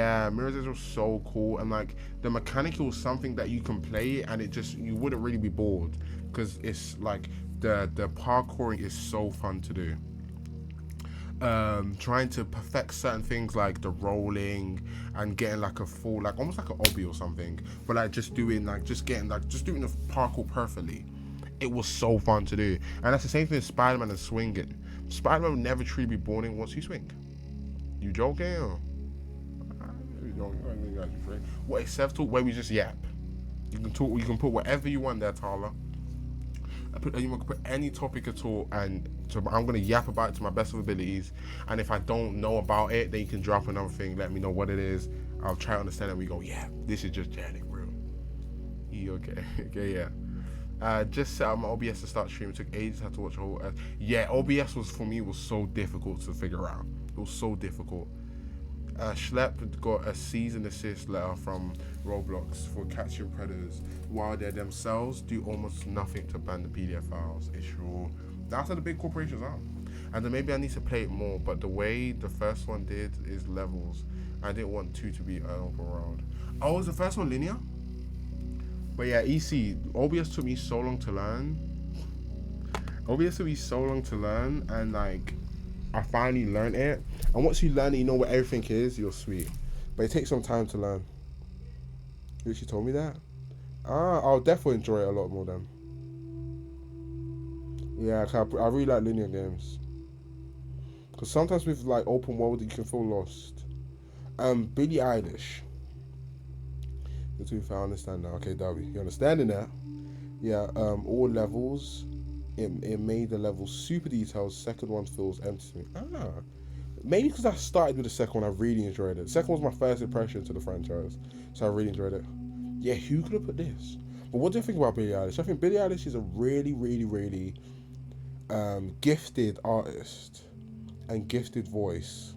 Yeah, Mirror's Edge was so cool, and like the mechanic was something that you can play, and you wouldn't really be bored because it's like the parkouring is so fun to do. Trying to perfect certain things like the rolling and getting like a full, like almost like an obby or something, but like just doing the parkour perfectly. It was so fun to do, and that's the same thing as Spider-Man and swinging. Spider-Man will never truly be boring once you swing. You joking? Or? You joking? What except talk where we just yap. You can talk. You can put whatever you want there, Tala. You can put any topic at all, and so I'm gonna yap about it to my best of abilities. And if I don't know about it, then you can drop another thing. Let me know what it is. I'll try to understand it. We go, yeah, this is just Janet, bro. Okay, okay, yeah. Just set up my OBS to start streaming. It took ages. I had to watch a whole. Yeah, OBS was for me was so difficult to figure out. It was so difficult. Schlepp got a season assist letter from Roblox for catching predators, while they themselves do almost nothing to ban the PDF files. It's true. That's how the big corporations are. And then maybe I need to play it more, but the way the first one did is levels. I didn't want two to be an open world. Oh, was the first one linear? But yeah, EC, OBS took me so long to learn. OBS took me so long to learn, and like, I finally learned it. And once you learn it, you know what everything is, you're sweet. But it takes some time to learn. She told me that. I'll definitely enjoy it a lot more then. Yeah, I really like linear games. Because sometimes with like open world, you can feel lost. Billie Eilish. The two, I understand now. Okay, Darby, you understanding that? Yeah. All levels. It made the levels super detailed. Second one feels empty to me. Maybe because I started with the second one, I really enjoyed it. The second one was my first impression to the franchise, so I really enjoyed it. Yeah, who could have put this? But what do you think about Billie Eilish? I think Billie Eilish is a really, really, really gifted artist and gifted voice.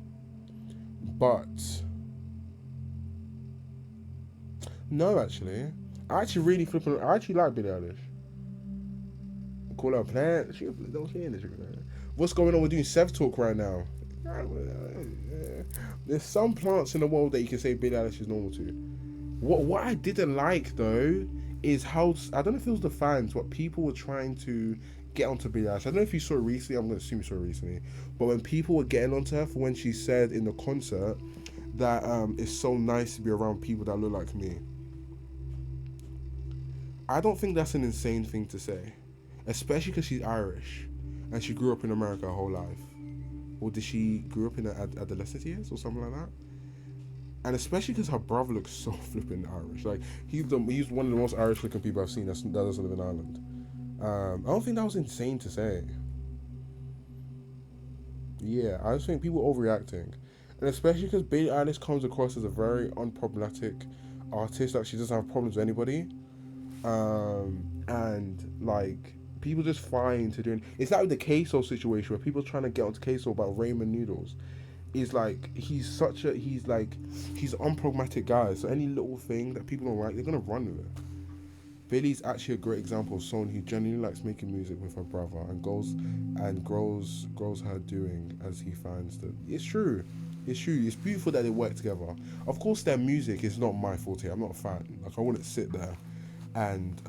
But no, actually, I actually like Billie Eilish. Call her a plant. Don't say anything. What's going on? We're doing Sev Talk right now. There's some plants in the world that you can say Billie Eilish is normal to. What I didn't like though is how, I don't know if it was the fans, but people were trying to get onto Billie Eilish. I don't know if you saw it recently. I'm going to assume you saw it recently. But when people were getting onto her for when she said in the concert that it's so nice to be around people that look like me. I don't think that's an insane thing to say, especially because she's Irish and she grew up in America her whole life. Or did she grew up in her adolescent years or something like that? And especially because her brother looks so flipping Irish. Like, he's one of the most Irish looking people I've seen that doesn't live in Ireland. I don't think that was insane to say. Yeah, I just think people are overreacting. And especially because Billie Eilish comes across as a very unproblematic artist. Like, she doesn't have problems with anybody. And like, people just find to doing, it's like the Queso situation where people are trying to get onto Queso about ramen noodles. Is like, he's an unpragmatic guy, so any little thing that people don't like, they're gonna run with it. Billie's actually a great example of someone who genuinely likes making music with her brother and grows her doing as he finds that it's true. It's beautiful that they work together. Of course, their music is not my forte. I'm not a fan. Like, I wouldn't sit there and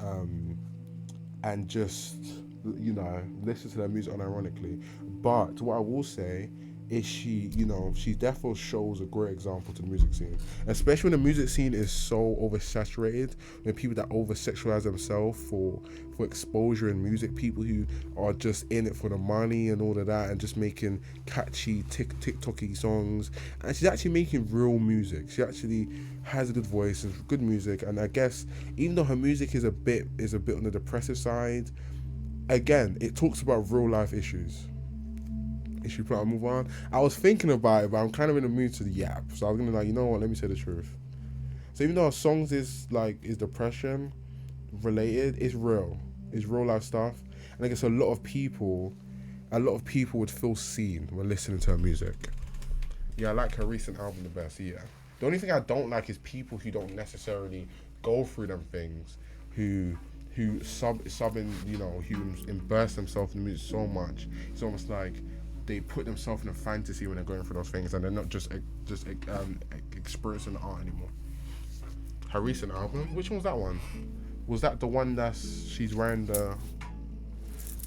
just, listen to their music unironically. But what I will say is she definitely shows a great example to the music scene, especially when the music scene is so oversaturated, when people that over-sexualize themselves for exposure in music, people who are just in it for the money and all of that, and just making catchy TikTok-y songs. And she's actually making real music. She actually has a good voice and good music, and I guess even though her music is a bit on the depressive side, again, it talks about real life issues. Should probably move on. I was thinking about it, but I'm kind of in the mood to the yap, so I was gonna, like, you know what, let me say the truth. So even though our songs is depression related, it's real life stuff, and I guess a lot of people would feel seen when listening to her music. Yeah, I like her recent album the best. Yeah, the only thing I don't like is people who don't necessarily go through them things, who sub in, who immerse themselves in the music so much. It's almost like they put themselves in a fantasy when they're going through those things, and they're not experiencing the art anymore. Her recent album, which one was that one? Was that the one that she's wearing the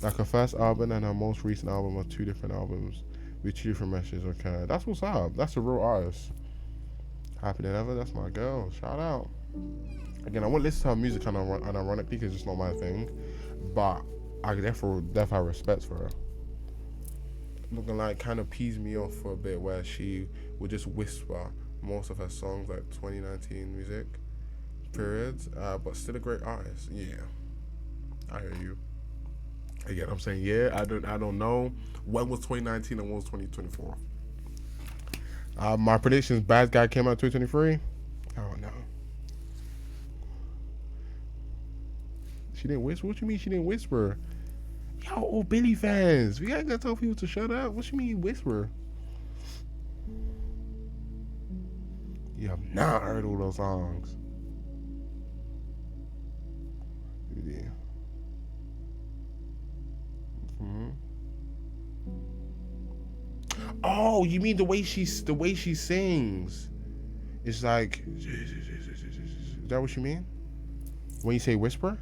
like her first album and her most recent album are two different albums with two different messages? Okay, that's what's up. That's a real artist. Happy than ever. That's my girl. Shout out. Again, I won't listen to her music unironically because it's not my thing, but I therefore have respect for her. Not gonna lie, it kind of pees me off for a bit where she would just whisper most of her songs like 2019 music, periods, but still a great artist. Yeah, I hear you. Again, I'm saying yeah. I don't know when was 2019 and when was 2024. My predictions: Bad Guy came out 2023. I don't know. She didn't whisper. What you mean she didn't whisper? Y'all old Billy fans. We gotta tell people to shut up. What you mean whisper? You have not heard all those songs. Yeah. Mm-hmm. Oh, you mean the way she sings? It's like, is that what you mean? When you say whisper?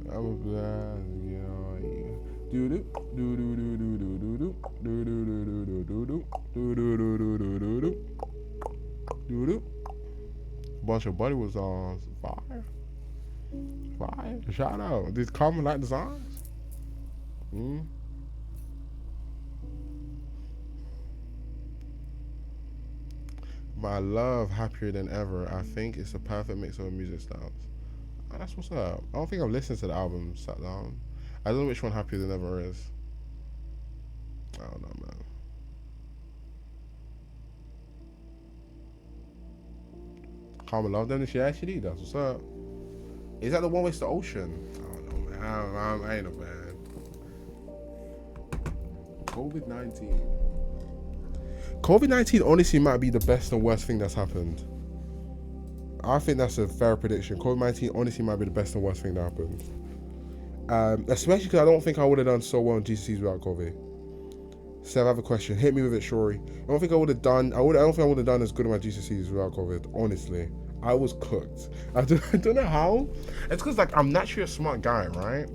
I'm glad, you know. Do do do do do do do do do do do do do do do do do do. Bunch of Bollywood songs, fire. Shout out. Did Carmen like the songs? My love, Happier Than Ever. I think it's a perfect mix of music styles. That's what's up. I don't think I've listened to the album sat down. I don't know which one Happier Than Ever is. I don't know, man. Carmen love them. She actually. That's what's up. Is that the one with the ocean? I don't know, man. I ain't a fan. COVID-19. COVID-19 honestly might be the best and worst thing that's happened. I think that's a fair prediction. COVID-19 honestly might be the best and worst thing that happened. Especially because I don't think I would have done so well in GCSEs without COVID. Seth, I have a question. Hit me with it, Shori. I don't think I would have done. I don't think I would have done as good in my GCSEs without COVID. Honestly, I was cooked. I don't know how. It's because like I'm naturally a smart guy, right?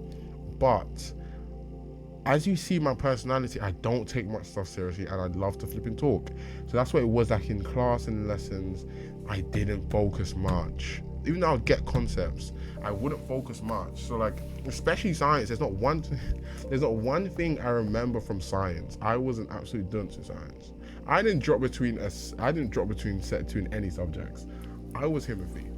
But as you see my personality, I don't take much stuff seriously, and I love to flip and talk. So that's what it was like in class and lessons. I didn't focus much. Even though I'd get concepts, I wouldn't focus much. So like, especially science, there's not one thing I remember from science. I was an absolute dunce in science. I didn't drop between any subjects. I was Timothy.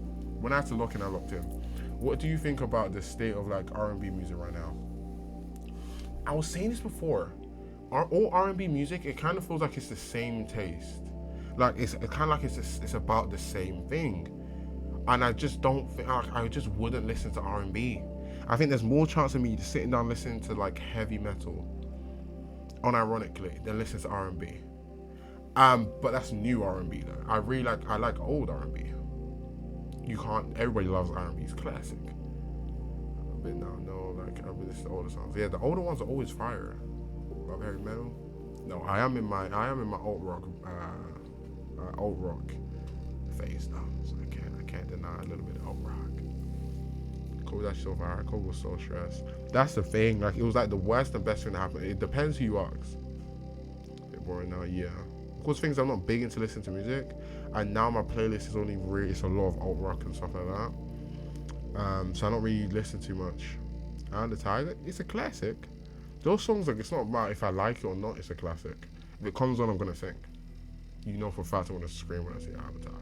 When I had to lock in, I locked in. What do you think about the state of like R&B music right now? I was saying this before. All R&B music, it kind of feels like it's the same taste. Like it's kind of like it's about the same thing, and I just don't think I just wouldn't listen to R&B. I think there's more chance of me sitting down listening to like heavy metal, unironically, than listening to R&B. But that's new R&B though. I like old R&B. Everybody loves R&B. It's classic. But no, like I really listen to older songs. Yeah, the older ones are always fire. Love heavy metal. No, I am in my alt rock phase now, so I can't deny a little bit of alt rock. Kobe, that's so fire. Kobe was so stressed. That's the thing. Like it was like the worst and best thing that happened. It depends who you ask. A bit boring now, yeah. Of course, things I'm not big into listening to music, and now my playlist is only it's a lot of alt rock and stuff like that. So I don't really listen too much. And the Tiger, it's a classic. Those songs, like it's not about if I like it or not. It's a classic. If it comes on, I'm gonna sing. You know for a fact I'm gonna scream when I say I'm a tiger.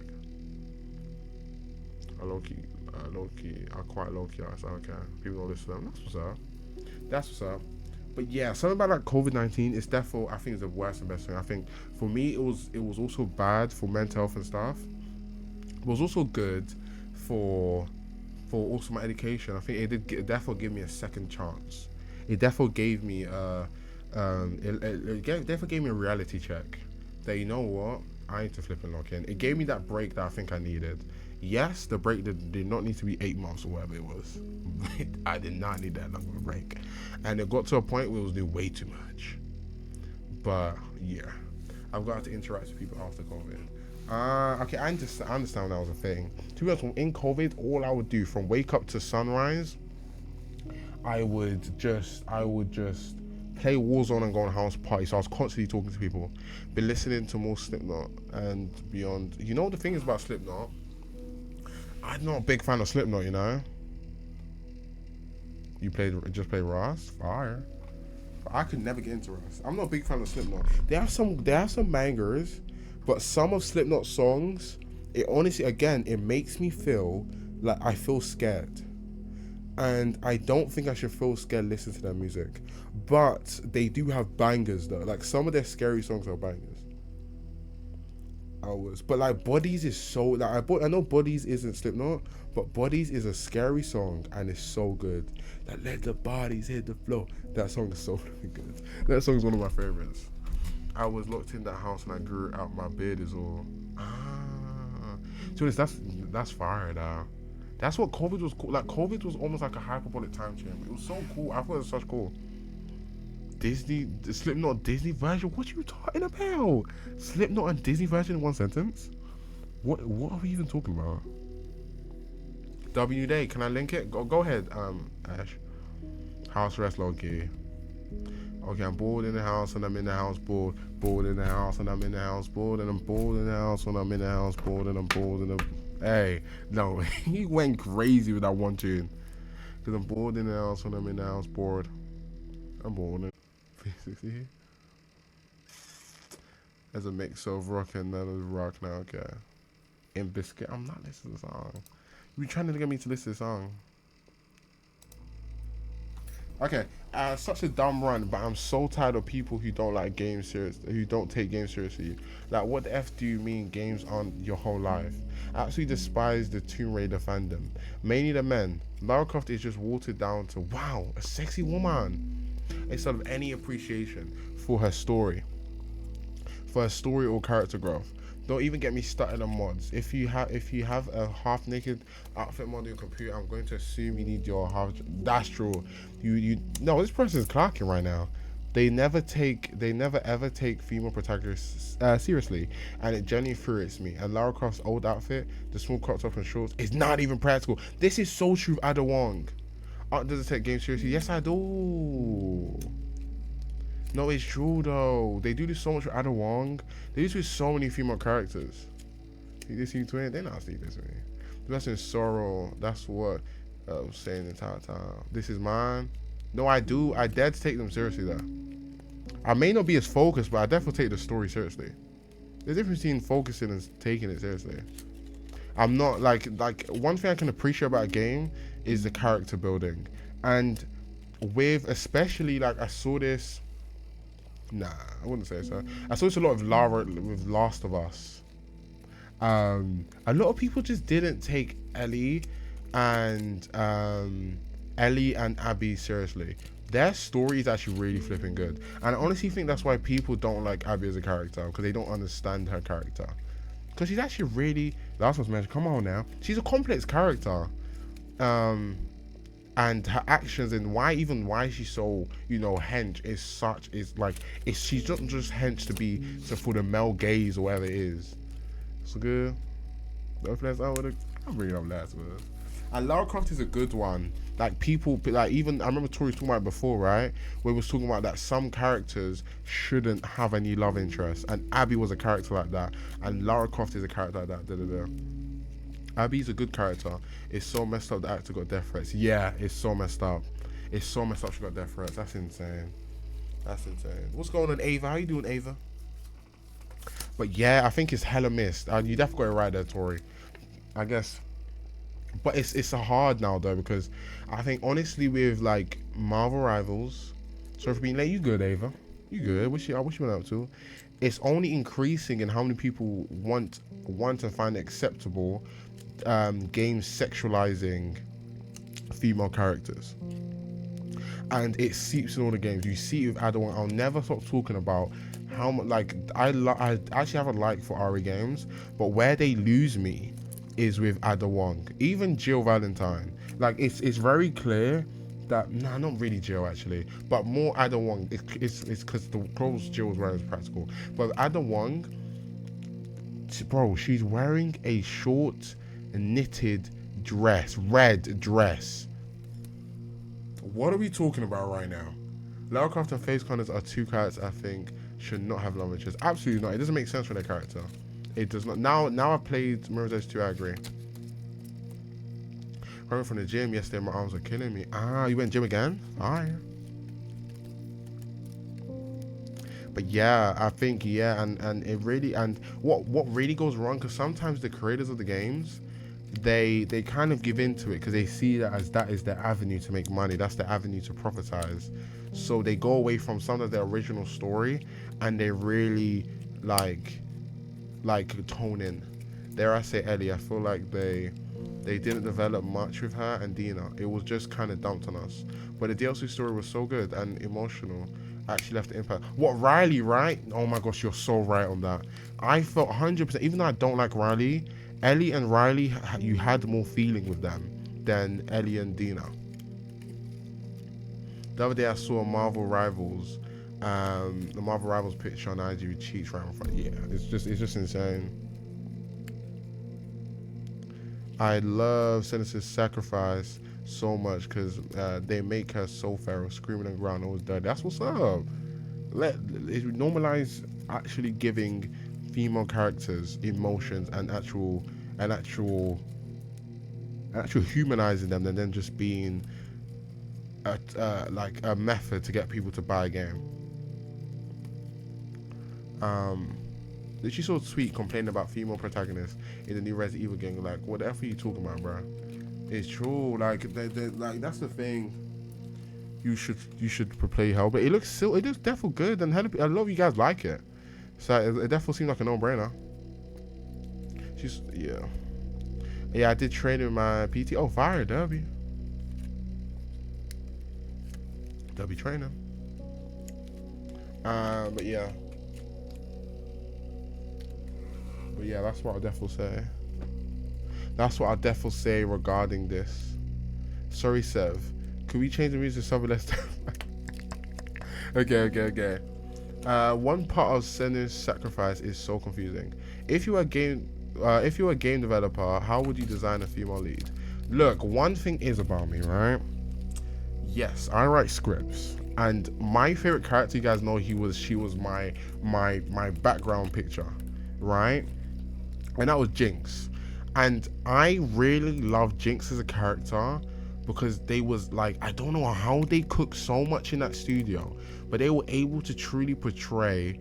I quite low key. I said, okay, people don't listen to them. That's what's up. But yeah, something about like COVID-19 is definitely, I think, it's the worst and best thing. I think for me it was also bad for mental health and stuff. It was also good for also my education. I think it definitely give me a second chance. It definitely gave me definitely gave me a reality check. That you know what, I need to flip and lock in. It gave me that break that I think I needed. Yes, the break did not need to be 8 months or whatever it was. I did not need that long of a break, and it got to a point where it was doing way too much. But yeah, I've got to interact with people after COVID. Okay, I understand that was a thing. To be honest, in COVID, all I would do from wake up to sunrise, I would just play Warzone and go on house party. So I was constantly talking to people, been listening to more Slipknot and beyond. You know the thing is about Slipknot, I'm not a big fan of Slipknot. You know, you play Rust, fire. I could never get into Rust. I'm not a big fan of Slipknot. They have some bangers, but some of Slipknot songs, it honestly, again, it makes me feel like I feel scared. And I don't think I should feel scared listening to their music. But they do have bangers though. Like some of their scary songs are bangers. But like Bodies is so like I know Bodies isn't Slipknot, but Bodies is a scary song and it's so good. Like let the bodies hit the floor. That song is so really good. That song is one of my favorites. I was locked in that house and I grew out my beard is all. So that's fire now. That's what COVID was cool. Like COVID was almost like a hyperbolic time chamber. It was so cool. I thought it was such cool. Disney, the Slipknot Disney version. What are you talking about? Slipknot and Disney version in one sentence? What are we even talking about? W Day, can I link it? Go ahead, Ash. House arrest low-key. Okay, I'm bored in the house and I'm in the house bored. Bored in the house and I'm in the house bored and I'm bored in the house when I'm in the house bored and I'm bored in the. Hey, no, he went crazy with that one tune. Cause I'm bored in the house when I'm in the house bored. I'm bored. 360. There's a mix of rock and rock now. Okay. In Biscuit, I'm not listening to the song. You trying to get me to listen to the song? Okay, such a dumb run, but I'm so tired of people who don't like games serious, who don't take games seriously. Like, what the f do you mean games aren't your whole life? I absolutely despise the Tomb Raider fandom, mainly the men. Lara Croft is just watered down to wow, a sexy woman, instead of any appreciation for her story, or character growth. Don't even get me started on mods. If you have a half naked outfit mod on your computer, I'm going to assume you need your half. That's true. No, this person is clocking right now. They never ever take female protagonists seriously, and it genuinely infuriates me. And Lara Croft's old outfit, the small crop top and shorts, is not even practical. This is so true, Ada Wong. Does it take games seriously? Yes, I do. No, it's true though. They do this so much with Ada Wong. They do this with so many female characters. See this you twin? They not see this with me. The best in sorrow. That's what I was saying the entire time. This is mine. No, I do. I dare to take them seriously though. I may not be as focused, but I definitely take the story seriously. There's a difference between focusing and taking it seriously. I'm not like one thing I can appreciate about a game is the character building, and with especially like I saw this. Nah, I wouldn't say so. I saw this a lot of Lara with Last of Us. A lot of people just didn't take Ellie and Abby seriously. Their story is actually really flipping good, and I honestly think that's why people don't like Abby as a character, because they don't understand her character. Because she's actually really, Last of Us mentioned, come on now, she's a complex character. And her actions and why she's so hench she's not just hench to for the male gaze or whatever it is. So good. I'm bringing up last one. And Lara Croft is a good one. Like people, like even I remember Tori talking about it before, right? Where we was talking about that some characters shouldn't have any love interest, and Abby was a character like that, and Lara Croft is a character like that. Abby's a good character. It's so messed up the actor got death threats. Yeah, it's so messed up. It's so messed up she got death threats. That's insane. What's going on, Ava? How you doing, Ava? But yeah, I think it's hella missed. You definitely got it right there, Tori. I guess. But it's a hard now though, because I think honestly with like Marvel Rivals, sorry for being late. You good, Ava? You good? I wish you went up to. It's only increasing in how many people want to find acceptable games sexualizing female characters, and it seeps in all the games. You see it with Adon. I'll never stop talking about how much I actually have a like for RE games, but where they lose me is with Ada Wong. Even Jill Valentine. Like it's very clear that not really Jill actually, but more Ada Wong. It's because the clothes Jill was wearing is practical. But Ada Wong, bro, she's wearing a short knitted dress, red dress. What are we talking about right now? Lara Croft and Face Connors are two characters I think should not have love interests. Absolutely not. It doesn't make sense for their character. It does not. Now I played Mirror's Edge 2, I agree. Running from the gym yesterday, my arms are killing me. Ah, you went gym again? Alright. But yeah, I think and it really what really goes wrong, because sometimes the creators of the games, they kind of give into it because they see that as that is their avenue to make money. That's their avenue to profitize. So they go away from some of their original story and they really like tone in. Dare I say Ellie? I feel like they didn't develop much with her and Dina. It was just kind of dumped on us. But the DLC story was so good and emotional. Actually left an impact. What, Riley, right? Oh my gosh, you're so right on that. I felt 100%, even though I don't like Riley, Ellie and Riley, you had more feeling with them than Ellie and Dina. The other day I saw Marvel Rivals, the Marvel Rivals picture on IG with Cheats right in front. Yeah, it's just insane. I love Sinister's sacrifice so much because they make her so feral, screaming on the ground, always dead. That's what's up. It normalize actually giving female characters emotions and actual humanizing them, and then just being like a method to get people to buy a game. She so sweet complaining about female protagonists in the new Resident Evil game. Like, what the F are you talking about, bro? It's true. Like, like that's the thing. You should play Hell, but it looks definitely good, and a lot of you guys like it. So it definitely seems like a no-brainer. Yeah. I did train with my PT. Oh, fire Derby training. But yeah, that's what I'll definitely say. That's what I'll definitely say regarding this. Sorry, Sev. Could we change the music to something less? Okay. One part of Senu's sacrifice is so confusing. If you were a game developer, how would you design a female lead? Look, one thing is about me, right? Yes, I write scripts, and my favorite character, you guys know, she was my background picture, right? And that was Jinx. And I really loved Jinx as a character because they was like, I don't know how they cooked so much in that studio, but they were able to truly portray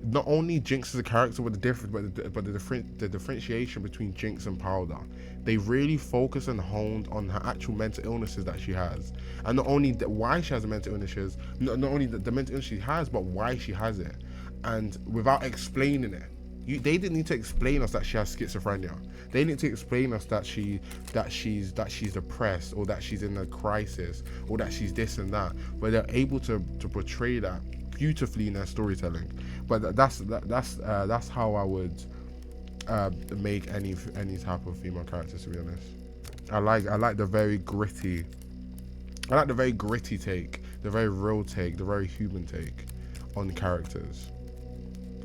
not only Jinx as a character, but the differentiation between Jinx and Powder. They really focused and honed on her actual mental illnesses that she has, and not only why she has the mental illnesses, not only the mental illness she has, but why she has it, and without explaining it. They didn't need to explain us that she has schizophrenia. They need to explain us that she's depressed, or that she's in a crisis, or that she's this and that. But they're able to portray that beautifully in their storytelling. But that's how I would make any type of female characters, to be honest. I like the very gritty. I like the very gritty take, the very real take, the very human take on characters.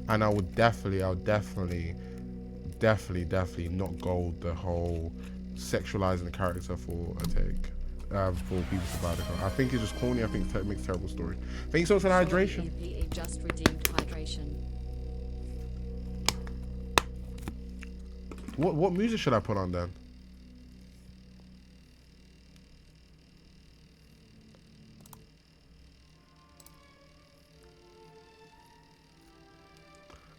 And I would definitely not go the whole sexualizing the character for a take. For people to buy the car. I think it's just corny. I think it makes a terrible story. Thank you so much for the hydration. EPE just redeemed hydration. What music should I put on then?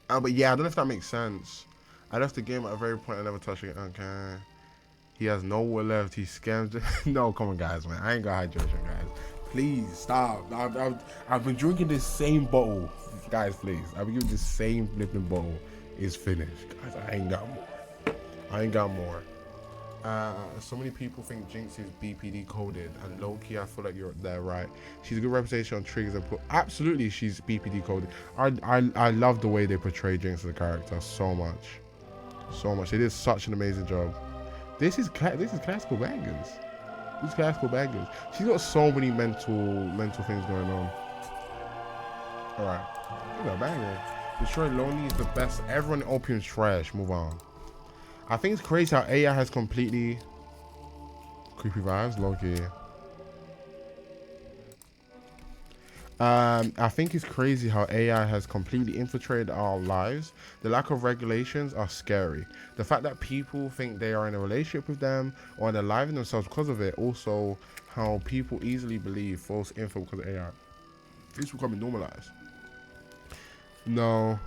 But yeah, I don't know if that makes sense. I left the game at a very point I never touched it. Okay. He has nowhere left. He scams. No, come on, guys, man. I ain't got hydration, guys. Please stop. I've been drinking this same bottle, guys. Please, I've been drinking this same flipping bottle. It's finished, guys. I ain't got more. So many people think Jinx is BPD coded, and low key, I feel like they're right. She's a good representation on triggers and absolutely, she's BPD coded. I love the way they portray Jinx as a character so much. So much. They did such an amazing job. This is classical bangers. These classical bangers. She's got so many mental things going on. All right, these are bangers. Destroy Lonely is the best. Everyone in Opium's trash. Move on. I think it's crazy how AI has completely creepy vibes. Low-key. I think it's crazy how AI has completely infiltrated our lives. The lack of regulations are scary. The fact that people think they are in a relationship with them or they're alive in themselves because of it. Also, how people easily believe false info because of AI. It's becoming normalized. No,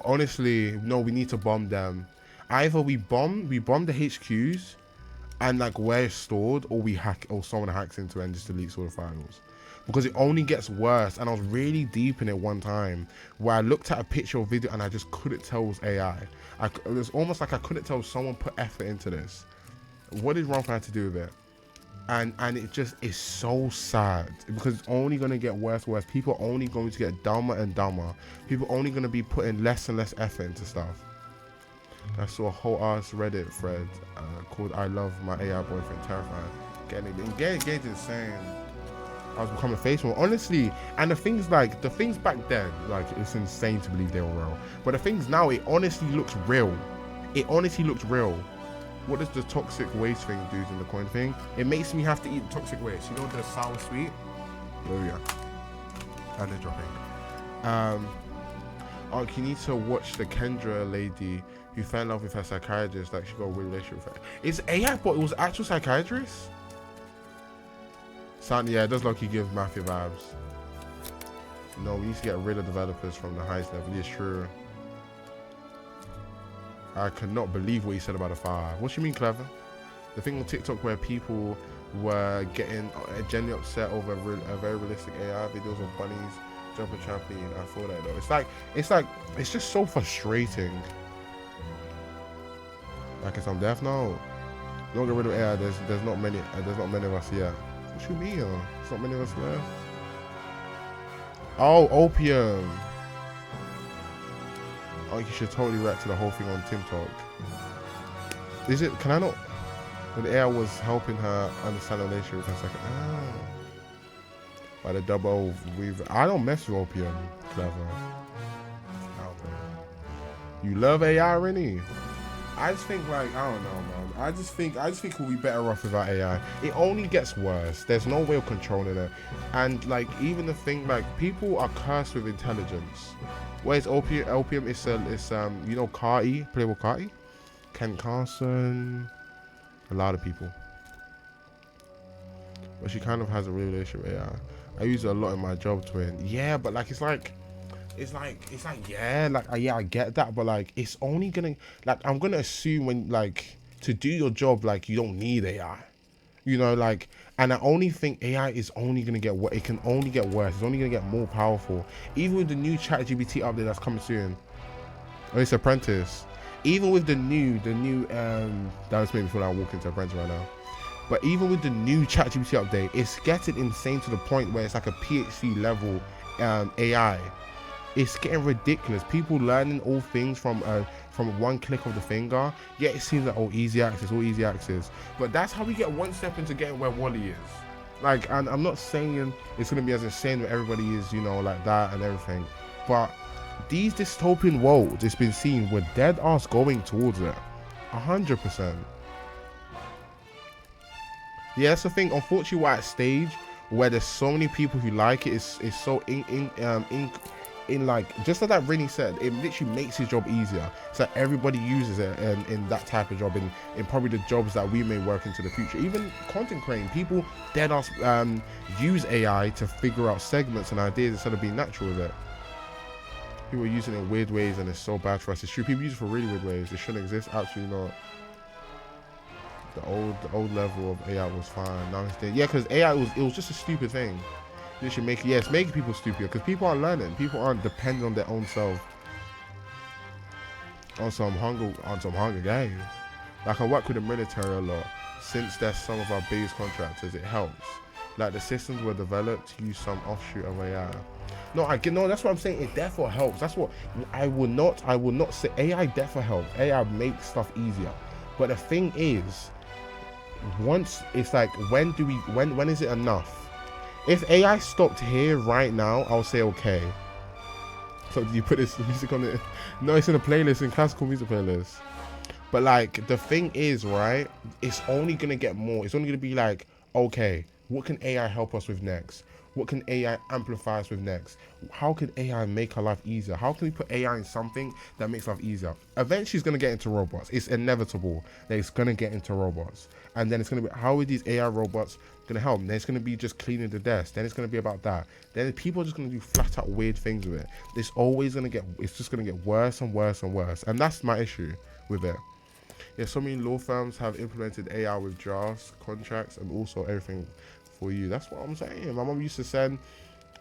honestly, no, we need to bomb them. Either we bomb the HQs and like where it's stored, or we hack, or someone hacks into it and just deletes all the files. Because it only gets worse. And I was really deep in it one time where I looked at a picture or video and I just couldn't tell it was AI. It was almost like I couldn't tell someone put effort into this. What did Ron have to do with it? And it just is so sad because it's only going to get worse and worse. People are only going to get dumber and dumber. People are only going to be putting less and less effort into stuff. I saw a whole ass Reddit thread called "I Love My AI Boyfriend." Terrifying. Getting insane. I was becoming faithful, honestly. And the things back then, like, it's insane to believe they were real. But the things now, it honestly looks real. It honestly looks real. What does the toxic waste thing do in the coin thing? It makes me have to eat toxic waste. You know, the sour sweet. Oh yeah. And they're dropping. Oh, you need to watch the Kendra lady who fell in love with her psychiatrist. Like, she got a weird relationship with her. It's AI, but it was actual psychiatrist. Yeah, it does look, you give mafia vibes. No, we need to get rid of developers from the highest level. It's true. I cannot believe what you said about the fire. What do you mean, clever? The thing on TikTok where people were getting genuinely upset over a very realistic AI videos of bunnies jumping trampoline. I thought that though. It's just so frustrating. Like it's on Death Note. Don't get rid of AI. There's not many of us yet. What you mean? There's not many of us left. Oh, Opium. Oh, you should totally react to the whole thing on TikTok. Is it? Can I not? When AI was helping her understand the relationship with her second. By the double weave. I don't mess with Opium. Clever. You love AI, Rennie? I just think, like, I don't know, man. I just think we'll be better off without AI. It only gets worse. There's no way of controlling it. And like, even the thing, like, people are cursed with intelligence. Whereas Opium is you know, Carti, Playable Carti, Ken Carson, a lot of people. But she kind of has a real relationship with AI. I use it a lot in my job twin. Yeah, but like yeah, I get that, but like it's only gonna, like, I'm gonna assume when, like, to do your job, like, you don't need AI, you know, like, and I only think AI is only gonna get what it can only get worse. It's only gonna get more powerful, even with the new ChatGPT update that's coming soon. Oh, it's Apprentice. Even with the new that was making me feel like I'm walking to Apprentice right now. But even with the new ChatGPT update, it's getting insane to the point where it's like a PhD level AI. It's getting ridiculous. People learning all things from one click of the finger. Yeah, it seems like all easy access. But that's how we get one step into getting where Wally is. Like, and I'm not saying it's gonna be as insane where everybody is, you know, like that and everything. But these dystopian worlds, it's been seen, we're dead ass going towards it. 100%. Yeah, that's the thing. Unfortunately, we're at a stage where there's so many people who like it. It's so in like, just like that Rennie said, it literally makes his job easier. So everybody uses it in that type of job, in probably the jobs that we may work into the future. Even content creating, people dead ass use AI to figure out segments and ideas instead of being natural with it. People are using it in weird ways and it's so bad for us. It's true, people use it for really weird ways. It shouldn't exist, absolutely not. The old level of AI was fine. Now it's dead. Yeah, because AI was just a stupid thing. It should make, it's making people stupid because people aren't learning. People aren't dependent on their own self. On some hunger games. Like, I work with the military a lot. Since they're some of our biggest contractors, it helps. Like the systems were developed to use some offshoot of AI. No, I get no. That's what I'm saying. It therefore helps. That's what I will not. I will not say AI therefore helps. AI makes stuff easier. But the thing is, once it's like, when do we? When is it enough? If AI stopped here right now, I'll say okay. So do you put this music on it? No, it's in a playlist, in classical music playlist. But like the thing is, right? It's only gonna get more. It's only gonna be like, okay, what can AI help us with next? What can AI amplify us with next? How can AI make our life easier? How can we put AI in something that makes life easier? Eventually, it's gonna get into robots. It's inevitable that it's gonna get into robots, and then it's gonna be, how are these AI robots gonna help? Then it's gonna be just cleaning the desk. Then it's gonna be about that. Then people are just gonna do flat out weird things with it. It's always gonna get. It's just gonna get worse and worse and worse, and that's my issue with it. Yeah, so many law firms have implemented AI with drafts, contracts, and also everything for you. That's what I'm saying. My mom used to send,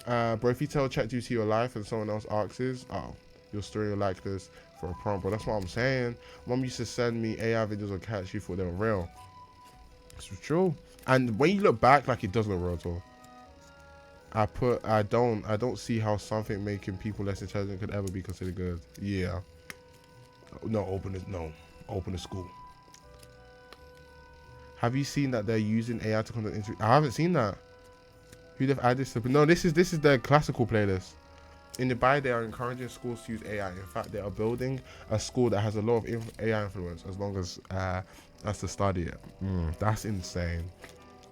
bro, if you tell ChatGPT your life and someone else asks, oh, your story like this for a prompt. But that's what I'm saying. Mom used to send me AI videos of cats. She thought they were real. It's true. And when you look back, like, it does look real at all. I don't see how something making people less intelligent could ever be considered good. Yeah. No, open the school. Have you seen that they're using AI to conduct interviews? I haven't seen that. Who they've added to? No, this is the classical playlist. In Dubai, they are encouraging schools to use AI. In fact, they are building a school that has a lot of AI influence, as long as that's to study it. That's insane.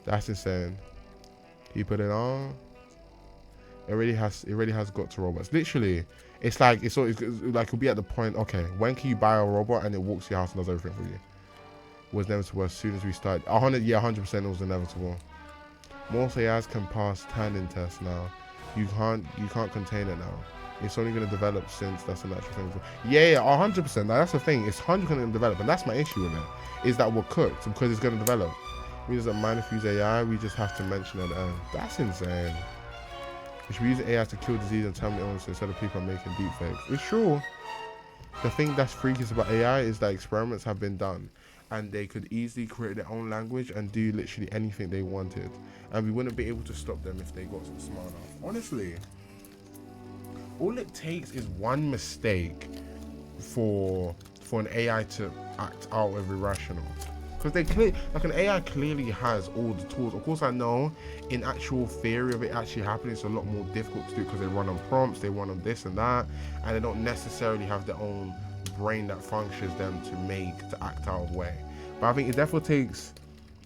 That's insane. You put it on. It really has got to robots. Literally, it's like it's like it'll be at the point. Okay, when can you buy a robot and it walks to your house and does everything for you? Was inevitable as soon as we started. 100% it was inevitable. Most AIs can pass turn-in tests now. You can't contain it now. It's only going to develop since that's a natural thing. Yeah, 100%. That's the thing. It's 100% going to develop, and that's my issue with it. Is that we're cooked because it's going to develop. We doesn't mind if we use AI. We just have to mention it. That's insane. We should be using AI to kill disease and terminal illness instead of people making deepfakes. It's true. The thing that's freakiest about AI is that experiments have been done, and they could easily create their own language and do literally anything they wanted, and we wouldn't be able to stop them if they got smart enough. Honestly, all it takes is one mistake for an AI to act out of irrational. Because an AI clearly has all the tools. Of course, I know in actual theory of it actually happening, it's a lot more difficult to do because they run on prompts, they run on this and that, and they don't necessarily have their own brain that functions them to act out of way. But I think it definitely takes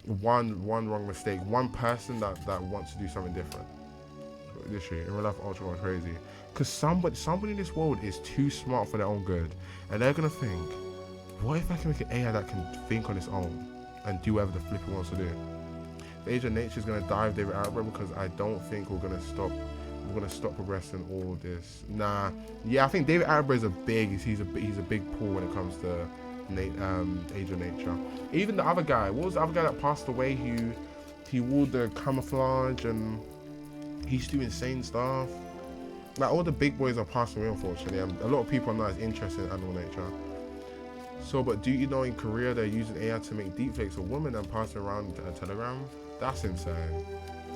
one wrong mistake, one person that wants to do something different. Literally, in real life, ultra crazy. Because somebody in this world is too smart for their own good, and they're gonna think, what if I can make an AI that can think on its own and do whatever the flip it wants to do? The age of nature is gonna die with David Attenborough, because I don't think we're gonna stop progressing all this. Nah, yeah, I think David Attenborough is he's a big pull when it comes to Age of Nature. Even the other guy, what was the other guy that passed away? He wore the camouflage and he used to do insane stuff. Like, all the big boys are passing away, unfortunately, and a lot of people are not as interested in animal nature. So, but do you know in Korea they're using AI to make deepfakes of women and passing around a telegram? That's insane.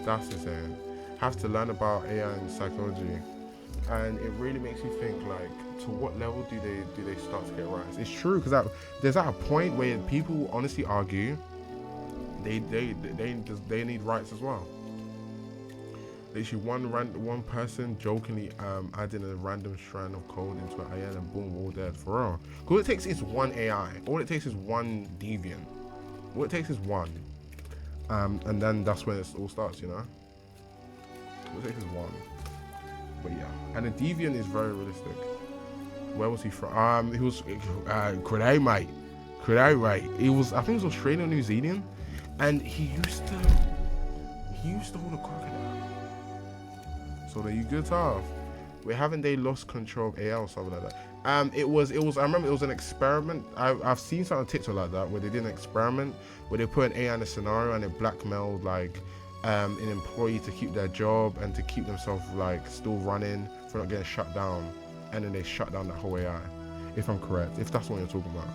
That's insane. Have to learn about AI and psychology, and it really makes you think, like, to what level do they start to get rights? It's true, because there's at a point where people honestly argue they need rights as well. Literally, one person jokingly adding a random strand of code into an AI and boom, we're all dead, for real. All it takes is one AI. All it takes is one deviant. All it takes is one, and then that's when it all starts, you know. All it takes is one. But yeah, and the deviant is very realistic. Where was he from? He was Korea, mate. He was, I think, he was Australian, New Zealand, and he used to hold a crocodile. So there you good tough. Haven't they lost control of AI or something like that? It was. I remember it was an experiment. I've seen something on TikTok like that where they did an experiment where they put an AI in a scenario and it blackmailed like an employee to keep their job and to keep themselves like still running for not getting shut down, and then they shut down that whole AI. If I'm correct, if that's what you're talking about.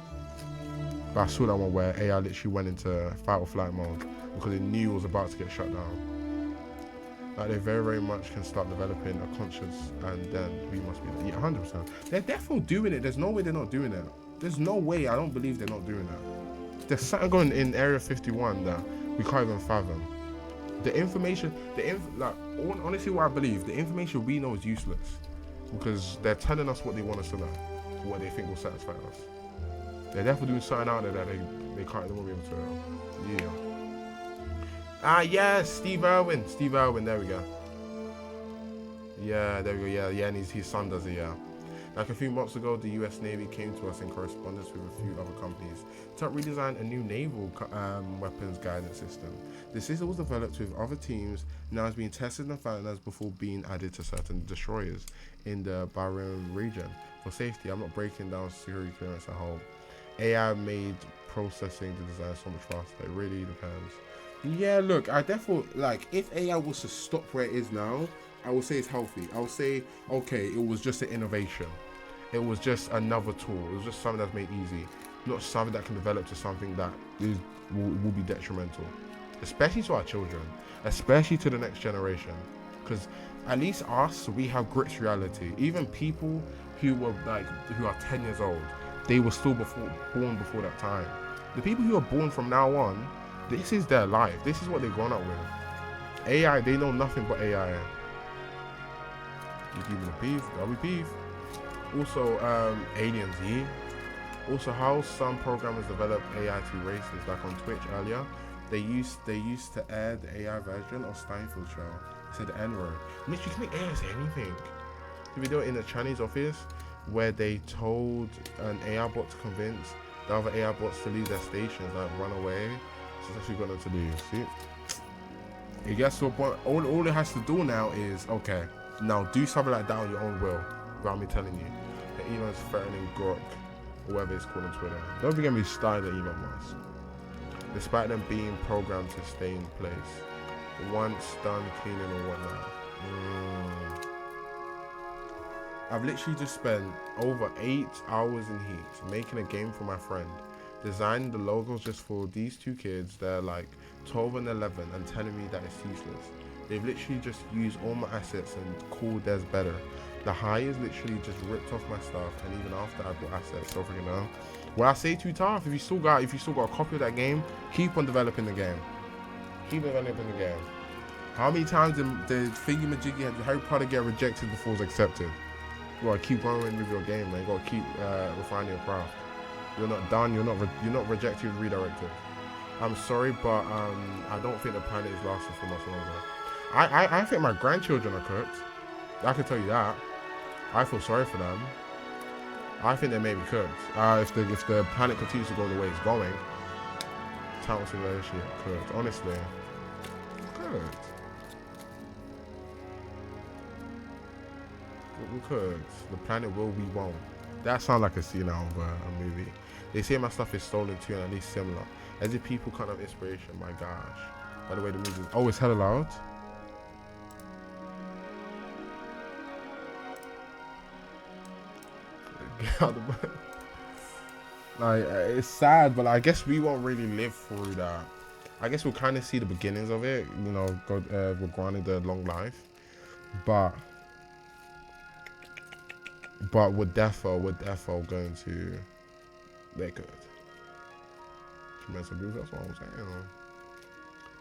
But I saw that one where AI literally went into fight or flight mode because it knew it was about to get shut down. Like they very, very much can start developing a conscience, and then we must be, yeah, 100%. They're definitely doing it. There's no way they're not doing it. There's no way. I don't believe they're not doing that. There's something going in Area 51 that we can't even fathom. The information, like, honestly, what I believe, the information we know is useless because they're telling us what they want us to know, what they think will satisfy us. They're definitely doing something out there that they can't, they won't be able to. Yeah. Ah, yes, Steve Irwin. Steve Irwin, there we go. Yeah, there we go. Yeah, and his son does it, yeah. Like a few months ago, the US Navy came to us in correspondence with a few other companies to redesign a new naval weapons guidance system. The system was developed with other teams, now is being tested and finalized before being added to certain destroyers in the Bahrain region. For safety, I'm not breaking down security clearance at home. AI made processing the design so much faster. It really depends. Yeah, look, I definitely, like, if AI was to stop where it is now, I would say it's healthy. I would say, okay, it was just an innovation. It was just another tool. It was just something that's made easy, not something that can develop to something that will be detrimental, especially to our children, especially to the next generation. Because at least us, we have grips reality. Even people who are 10 years old, they were still born before that time. The people who are born from now on, this is their life. This is what they've grown up with. AI, they know nothing but AI. You give me the beef, that'll be beef. Also, aliens, yeah. Also, how some programmers develop AI to racist, like on Twitch earlier, they used to air the AI version of Steinfeld show. It said the N-word. Mitch, you can make AI say anything. Did we do it in the Chinese office where they told an AI bot to convince the other AI bots to leave their stations, like run away? So it's actually got them to do. See? It gets to a point. All it has to do now is, okay, now do something like that on your own will, without me telling you. That Elon's threatening Grok, or whatever it's called on Twitter. Don't forget me starting at Elon Musk. Despite them being programmed to stay in place, once done cleaning or whatnot. I've literally just spent over 8 hours in heat making a game for my friend, designing the logos just for these two kids. They're like 12 and 11 and telling me that it's useless. They've literally just used all my assets and called theirs better. The high is literally just ripped off my stuff, and even after I bought assets, so freaking know. When I say too tough, if you still got a copy of that game, keep on developing the game. Keep developing the game. How many times did thingy-majiggy had Harry Potter get rejected before it was accepted? You gotta keep growing with your game, man. You gotta keep refining your craft. You're not done. You're not rejected, redirected. I'm sorry, but I don't think the planet is lasting for much longer. I think my grandchildren are cooked. I can tell you that. I feel sorry for them. I think they may be cooked. If the planet continues to go the way it's going, talent civilization cooked. Honestly, cooked. We cooked. The planet will, we won't. That sounds like a scene out of a movie. They say my stuff is stolen too, and at least similar. As if people can't have inspiration. My gosh. By the way, the movie. Oh, it's hella loud. Get out of the way. Like, it's sad, but I guess we won't really live through that. I guess we'll kind of see the beginnings of it. You know, we're granted a long life, but we're defo going to. They could. Tremendous abuse. That's what I'm saying.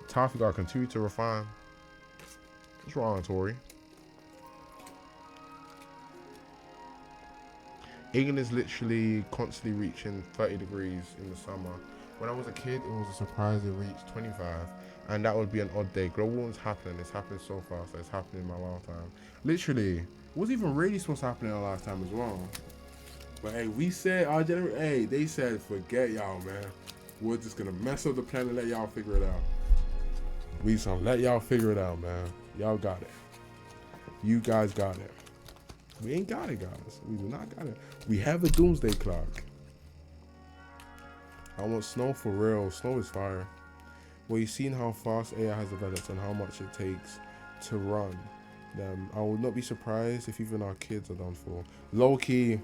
Tough, you gotta continue to refine. What's wrong, Tori? England is literally constantly reaching 30 degrees in the summer. When I was a kid, it was a surprise it reached 25, and that would be an odd day. Global warming's happening. It's happening so fast. It's happening in my lifetime. Literally, it wasn't even really supposed to happen in our lifetime as well. But hey, we said our generation. Hey, they said forget y'all, man. We're just gonna mess up the planet. Let y'all figure it out. We just gonna let y'all figure it out, man. Y'all got it. You guys got it. We ain't got it, guys. We do not got it. We have a doomsday clock. I want snow for real. Snow is fire. Well, you've seen how fast AI has developed and how much it takes to run them. I would not be surprised if even our kids are done for. Low key.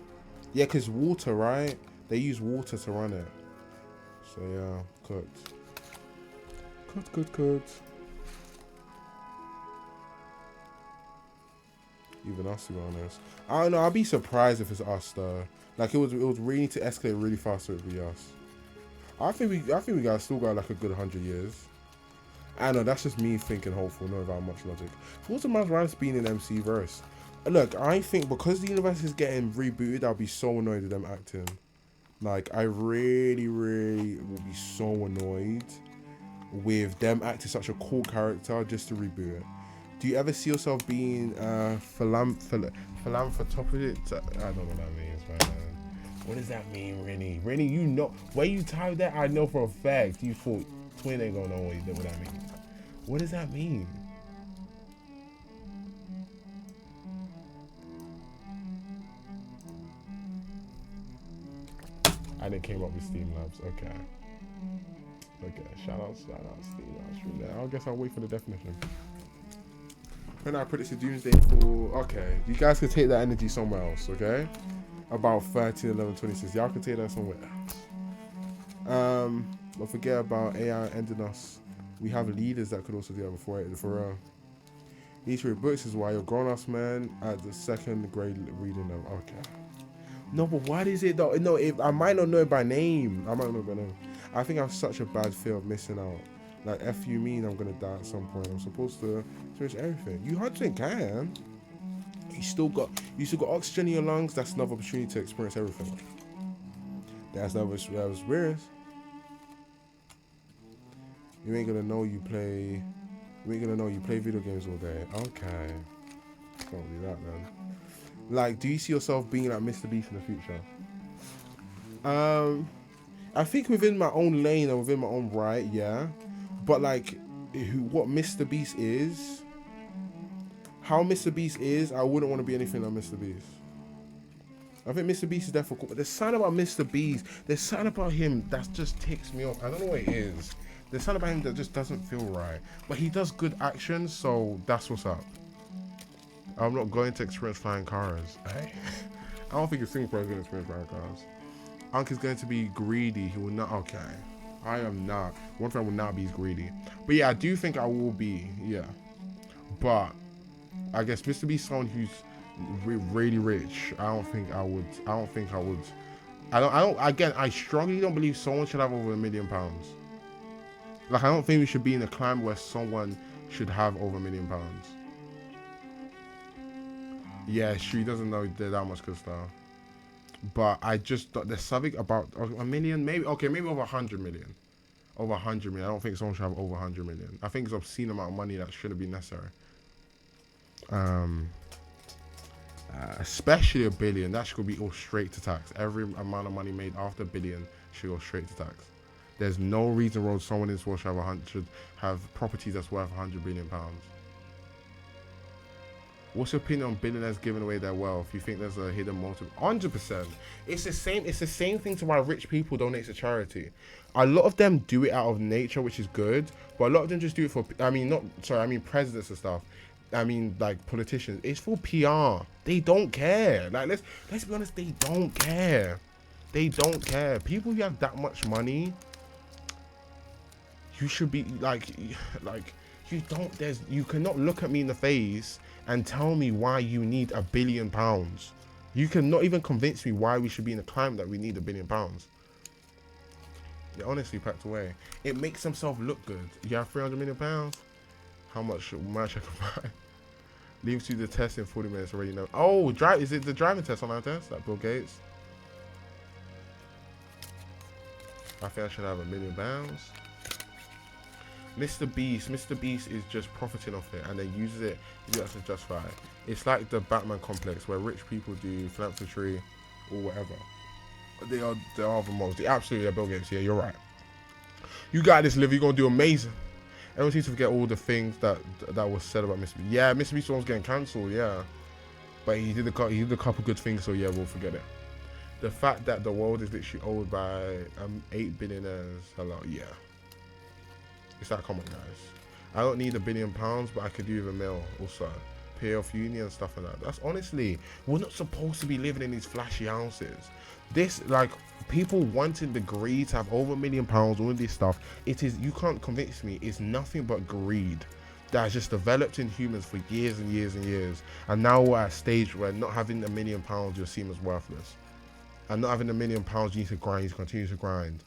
Yeah, because water, right? They use water to run it. So, yeah, cooked. Cooked. Even us, to be honest. I don't know. I'd be surprised if it's us though. Like it was really to escalate really fast. So it'd be us. I think we got still got like a good 100 years. I don't know. That's just me thinking hopeful, not without much logic. What's the most Rams being in MC verse? Look, I think because the universe is getting rebooted, I'll be so annoyed with them acting. Like I really will be so annoyed with them acting such a cool character just to reboot it. Do you ever see yourself being philanthropist? I don't know what that means, man. What does that mean, Rennie? Rennie, you know, where you typed that, I know for a fact you thought Twin ain't gonna know what that means. What does that mean? I didn't came up with Steam Labs. Okay. Shout out Steam Labs. I guess I'll wait for the definition. When I predicted Doomsday for... Okay, you guys can take that energy somewhere else, okay? About 13, 11, 26. Y'all can take that somewhere else. Don't forget about AI ending us. We have leaders that could also do that for real. These three books is why you're grown-ass man at the second grade reading them. Okay. No, but what is it though? No, if I might not know it by name. I think I have such a bad fear of missing out. Like, F you mean I'm gonna die at some point. I'm supposed to finish everything. You 100% can. You still got oxygen in your lungs. That's another opportunity to experience everything. That's another experience. You ain't gonna know you play video games all day. Okay. Can't do that then. Like, do you see yourself being like Mr. Beast in the future? I think within my own lane and within my own right, yeah. But like, what Mr. Beast is, how Mr. Beast is, I wouldn't want to be anything like Mr. Beast. I think Mr. Beast is difficult, but there's something about Mr. Beast, there's something about him that just ticks me off. I don't know what it is. There's something about him that just doesn't feel right. But he does good action, so that's what's up. I'm not going to experience flying cars. Hey? I don't think a single person is going to experience flying cars. Unc is going to be greedy. He will not. Okay. I am not. One friend will not be greedy. But yeah, I do think I will be. Yeah. But I guess Mr. Beast, someone who's really rich. I don't think I would. Again, I strongly don't believe someone should have over £1 million. Like, I don't think we should be in a climate where someone should have over £1 million. Yeah, she doesn't know that much good stuff. But I just thought there's something about $1 million, maybe over 100 million. Over 100 million. I don't think someone should have over 100 million. I think it's an obscene amount of money that shouldn't be necessary. Especially $1 billion. That should go straight to tax. Every amount of money made after $1 billion should go straight to tax. There's no reason why someone in this world should have properties that's worth £100 billion. What's your opinion on billionaires giving away their wealth? You think there's a hidden motive? 100%. It's the same thing to why rich people donate to charity. A lot of them do it out of nature, which is good, but a lot of them just do it for, presidents and stuff. Like politicians. It's for PR. They don't care. Like, let's be honest, they don't care. They don't care. People who have that much money, you should be you cannot look at me in the face and tell me why you need £1 billion. You cannot even convince me why we should be in a climate that we need £1 billion. They're honestly packed away. It makes themselves look good. You have £300 million? How much merch I can buy? Leave to the test in 40 minutes already know. Oh, is it the driving test online test? Like Bill Gates? I think I should have £1 million. Mr. Beast is just profiting off it and then uses it to justify it. It's like the Batman complex where rich people do philanthropy or whatever. They are the most. They absolutely are Bill Gates. Yeah, you're right. You got this, Liv. You're gonna do amazing. Everyone seems to forget all the things that was said about Mr. Beast. Yeah, Mr. Beast was getting cancelled. Yeah, but he did a couple good things. So yeah, we'll forget it. The fact that the world is literally owned by 8 billionaires. Hello, yeah. It's that common, guys. I don't need £1 billion, but I could do with $1 million also. Pay off uni and stuff like that. That's honestly, we're not supposed to be living in these flashy houses. This, like, people wanting the greed to have over £1 million, all of this stuff. It is, you can't convince me, it's nothing but greed. that has just developed in humans for years and years and years. And now we're at a stage where not having £1 million, you're seen as worthless. And not having £1 million, you need to grind, you need to continue to grind.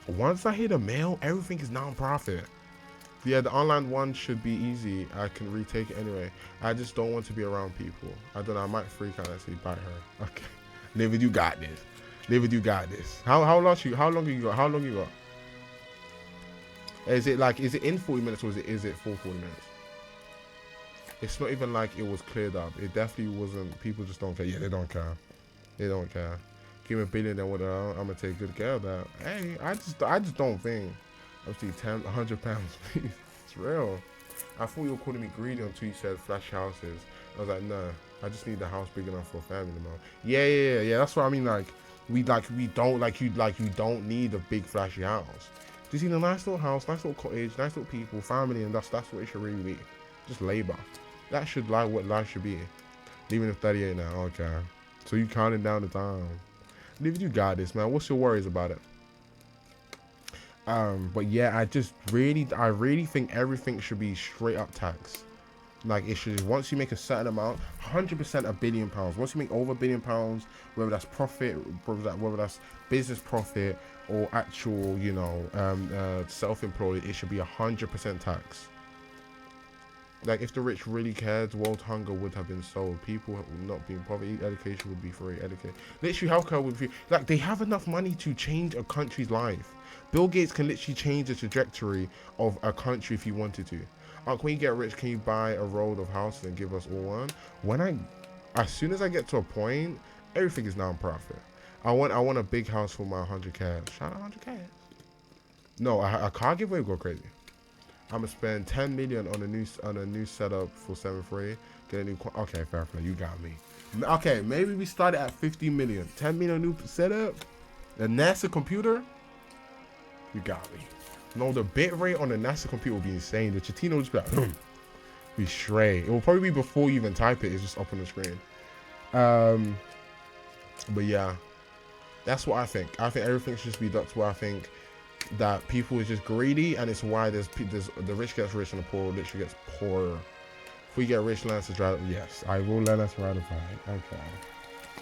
Once I hit a mil, everything is non-profit. Yeah, the online one should be easy. I can retake it anyway. I just don't want to be around people. I don't know, I might freak out and say bite her. Okay. David, you got this. David, you got this. How long you got? How long you got? Is it in 40 minutes or is it full 40 minutes? It's not even like it was cleared up. It definitely wasn't. People just don't care. Yeah, they don't care. They don't care. Give me $1 billion, then what? I'm gonna take good care of that. Hey, I just don't think. Obviously, 100 pounds, please. It's real. I thought you were calling me greedy until you said flash houses. I was like, no, I just need the house big enough for a family now. Yeah. That's what I mean. We don't need a big flashy house. Just need a nice little house, nice little cottage, nice little people, family, and that's what it should really be. Just labor. That should like what life should be. Leaving at 38 now. Okay. So you counting down the time. David, you got this, man. What's your worries about it? But yeah, I really think everything should be straight up tax. Like it should, once you make a certain amount, 100% £1 billion. Once you make over £1 billion, whether that's profit, whether that's business profit or actual, self-employed, it should be 100% tax. Like if the rich really cared, world hunger would have been solved. People would not be in poverty. Education would be free. Literally, healthcare would be like they have enough money to change a country's life. Bill Gates can literally change the trajectory of a country if he wanted to. When you get rich, can you buy a road of houses and give us all one? As soon as I get to a point, everything is non-profit. I want a big house for my 100K. Shout out 100K. No, a car giveaway would go crazy. I'm gonna spend 10 million on a new setup for 7-3. Get a new. Okay, fair play. You got me. Okay, maybe we started at 50 million. 10 million new setup. The NASA computer. You got me. No, the bit rate on the NASA computer will be insane. The Chatino will just be like, be straight. It will probably be before you even type it. It's just up on the screen. But yeah, that's what I think. I think everything should just be ducked where I think that people is just greedy, and it's why there's the rich gets rich and the poor literally gets poorer. If we get rich, learn us to drive. Yes, I will learn us to ride a bike.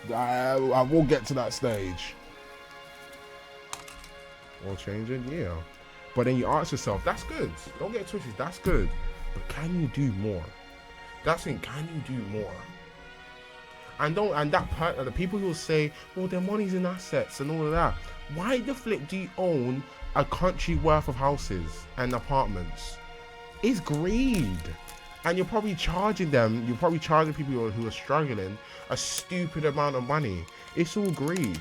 Okay, I will get to that stage. Or change it, yeah. But then you ask yourself, that's good. Don't get twisted, that's good. But can you do more? That's it. Can you do more? And the people who will say, well, their money's in assets and all of that. Why the flip do you own a country worth of houses and apartments? It's greed. And you're probably charging people who are struggling a stupid amount of money. It's all greed.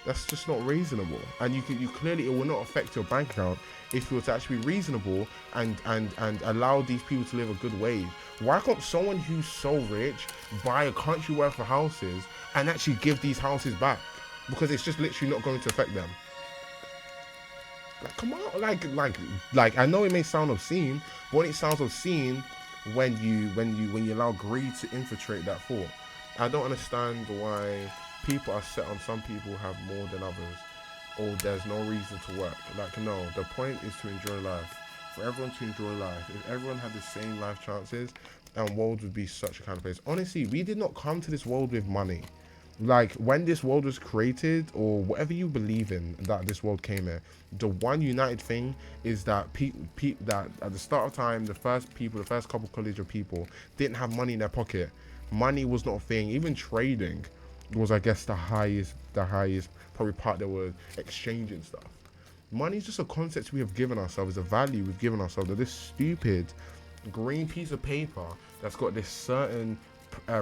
That's just not reasonable. And you clearly, it will not affect your bank account if you were to actually be reasonable and allow these people to live a good wage. Why can't someone who's so rich buy a country worth of houses and actually give these houses back? Because it's just literally not going to affect them. Like, come on, like I know it may sound obscene, but when it sounds obscene when you allow greed to infiltrate that thought. I don't understand why people are set on some people have more than others, or there's no reason to work. Like, no, the point is to enjoy life. For everyone to enjoy life. If everyone had the same life chances, world would be such a kind of place. Honestly, we did not come to this world with money. Like, when this world was created, or whatever you believe in that this world came here, the one united thing is that that at the start of time, the first couple college of people didn't have money in their pocket. Money was not a thing. Even trading was, I guess, the highest probably part that were exchanging stuff. Money is just a concept we have given ourselves, a value we've given ourselves, that this stupid green piece of paper that's got this certain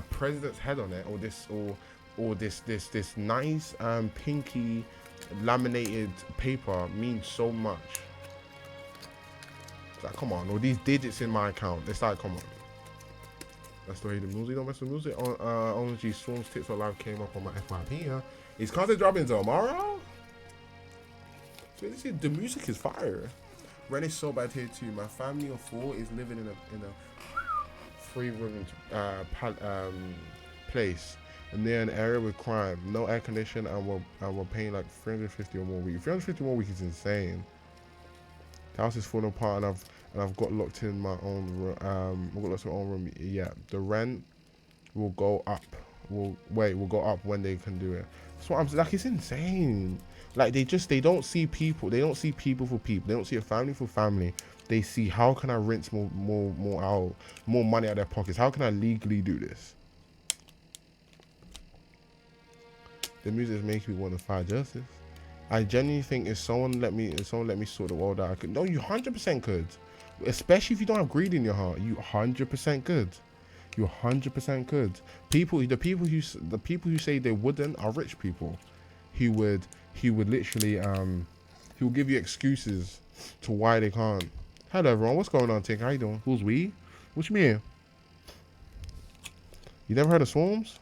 president's head on it, or this nice pinky laminated paper means so much. It's like, come on, or these digits in my account, it's like, come on. That's the way the music, don't mess with music. ONG Swarm's Tips for Life came up on my FYP here. Is content dropping tomorrow? So the music is fire. Rent is so bad here too. My family of 4 is living in a 3-room place. And they're in an area with crime, no air condition, and we're paying like 350 or more a week. 350 more a week is insane. The house is falling apart, and I've got locked in my own room. I've got locked in my own room. Yeah, the rent will go up. Will go up when they can do it. That's what I'm like. It's insane. Like they don't see people. They don't see people for people. They don't see a family for family. They see how can I rinse more money out of their pockets. How can I legally do this? The music is making me want to fight justice. I genuinely think if someone let me sort the world out, I could. No, you 100% could. Especially if you don't have greed in your heart, you 100% could. You 100% could. The people who say they wouldn't are rich people. He would literally he will give you excuses to why they can't. Hello everyone, what's going on, Tink? How you doing? Who's we? What you mean? You never heard of Swarms?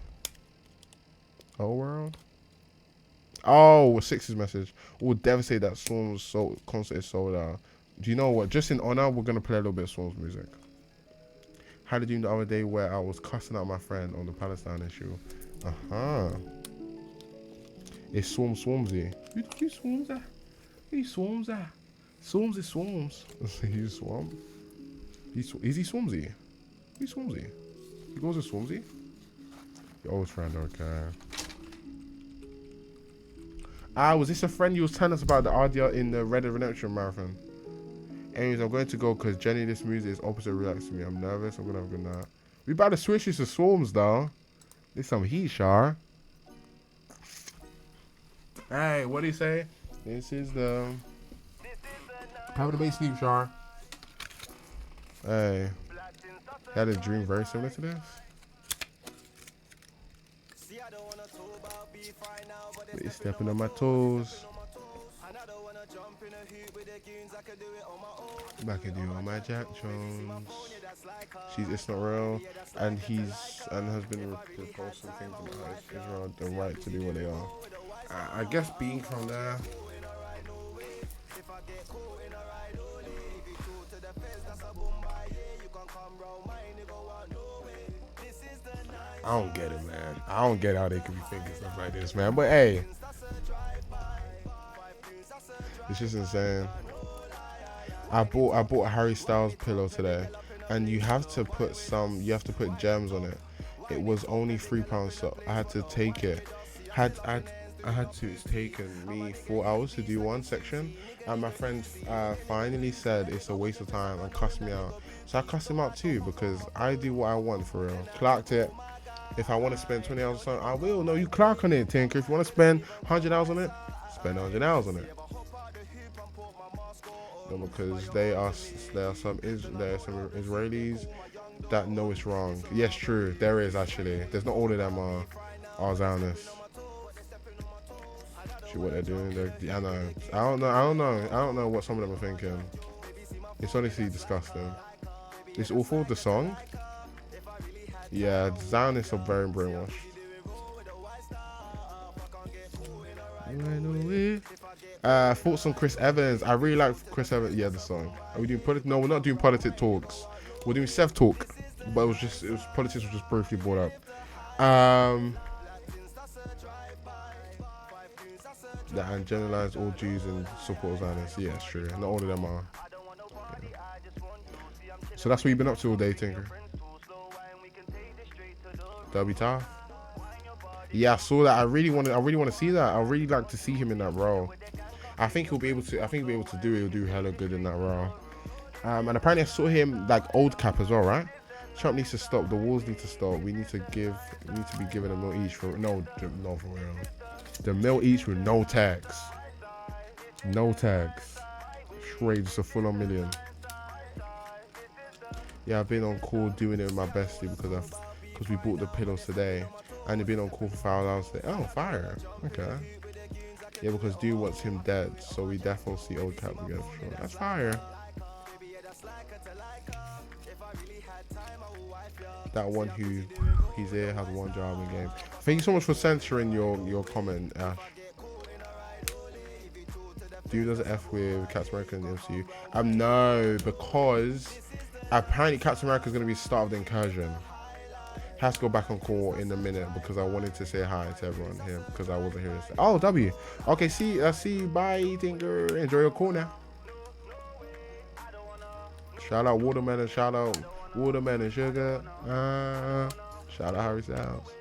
Oh world. Oh, Six's message. We'll devastate that Swarms concert is sold out. Do you know what? Just in honor, we're gonna play a little bit of Swarms music. Had a dream the other day where I was cussing out my friend on the Palestine issue. It's Swarmsy. Who Swarms at? Who Swarms at? Swarms is Swarms. He's Swarm. Is he Swarmsy? Who's Swarmsy? He goes with Swarmsy? Your old friend, okay. Was this a friend you was telling us about the RDR in the Red Dead Redemption marathon? Anyways, I'm going to go because Jenny, this music is opposite relax to me. I'm nervous. I'm going to have a good night. We about to switch this to Swarms, though. There's some heat, Shar. Hey, what do you say? This is the... Have the base sleep, Shar. Hey. Had a dream very similar to this. Wait, stepping on my toes. Back and do all my Jack Jones. It's not real, and has been reposting things about Israel the right to do what they are. I guess being from there. I don't get it, man. I don't get how they could be thinking stuff like this, man. But hey, it's just insane. I bought a Harry Styles pillow today, and you have to put gems on it. It was only £3, so I had to take it. It's taken me 4 hours to do one section, and my friend finally said it's a waste of time and cussed me out. So I cussed him out too because I do what I want for real. Clarked it. If I want to spend 20 hours on something, I will. No, you clark on it, Tinker. If you want to spend 100 hours on it, spend 100 hours on it. Because there are some Israelis that know it's wrong. Yes, true. There is actually. There's not all of them are Zionists. See what they're doing. I know. I don't know what some of them are thinking. It's honestly disgusting. It's awful. The song. Yeah, Zionists are very brainwashed. Thoughts on Chris Evans? I really like Chris Evans. Yeah, the song. Are we doing politics? No, we're not doing politic talks. We're doing Seth talk, but politics was just briefly brought up. That generalize all Jews and support Zionists. Yeah, it's true. Not all of them are. Yeah. So that's what you've been up to all day, Tinker. That'll be tough. Yeah, I saw that. I really want to see that. I really like to see him in that role. I think he'll be able to. He'll do hella good in that role. And apparently I saw him like old cap as well, right? Trump needs to stop. The wars need to stop. We need to be given a meal each for for real. The meal each with no tax. No tax. Straight, just a full on million. Yeah, I've been on call doing it with my bestie because we bought the pillows today. And they've been on call for 5 hours today. Oh, fire. Okay. Yeah, because dude wants him dead, so we definitely see old cap together for sure. That's fire. That one he's here has one job in game. Thank you so much for censoring your comment, Ash. Dude doesn't F with Captain America in the MCU. No, because apparently Captain America is going to be the start of the incursion. Has to go back on call in a minute because I wanted to say hi to everyone here because I wasn't here. Oh, W. Okay, see you. Bye, Tinker. Enjoy your call now. Shout out Watermelon. Shout out Watermelon Sugar. Shout out Harry Styles.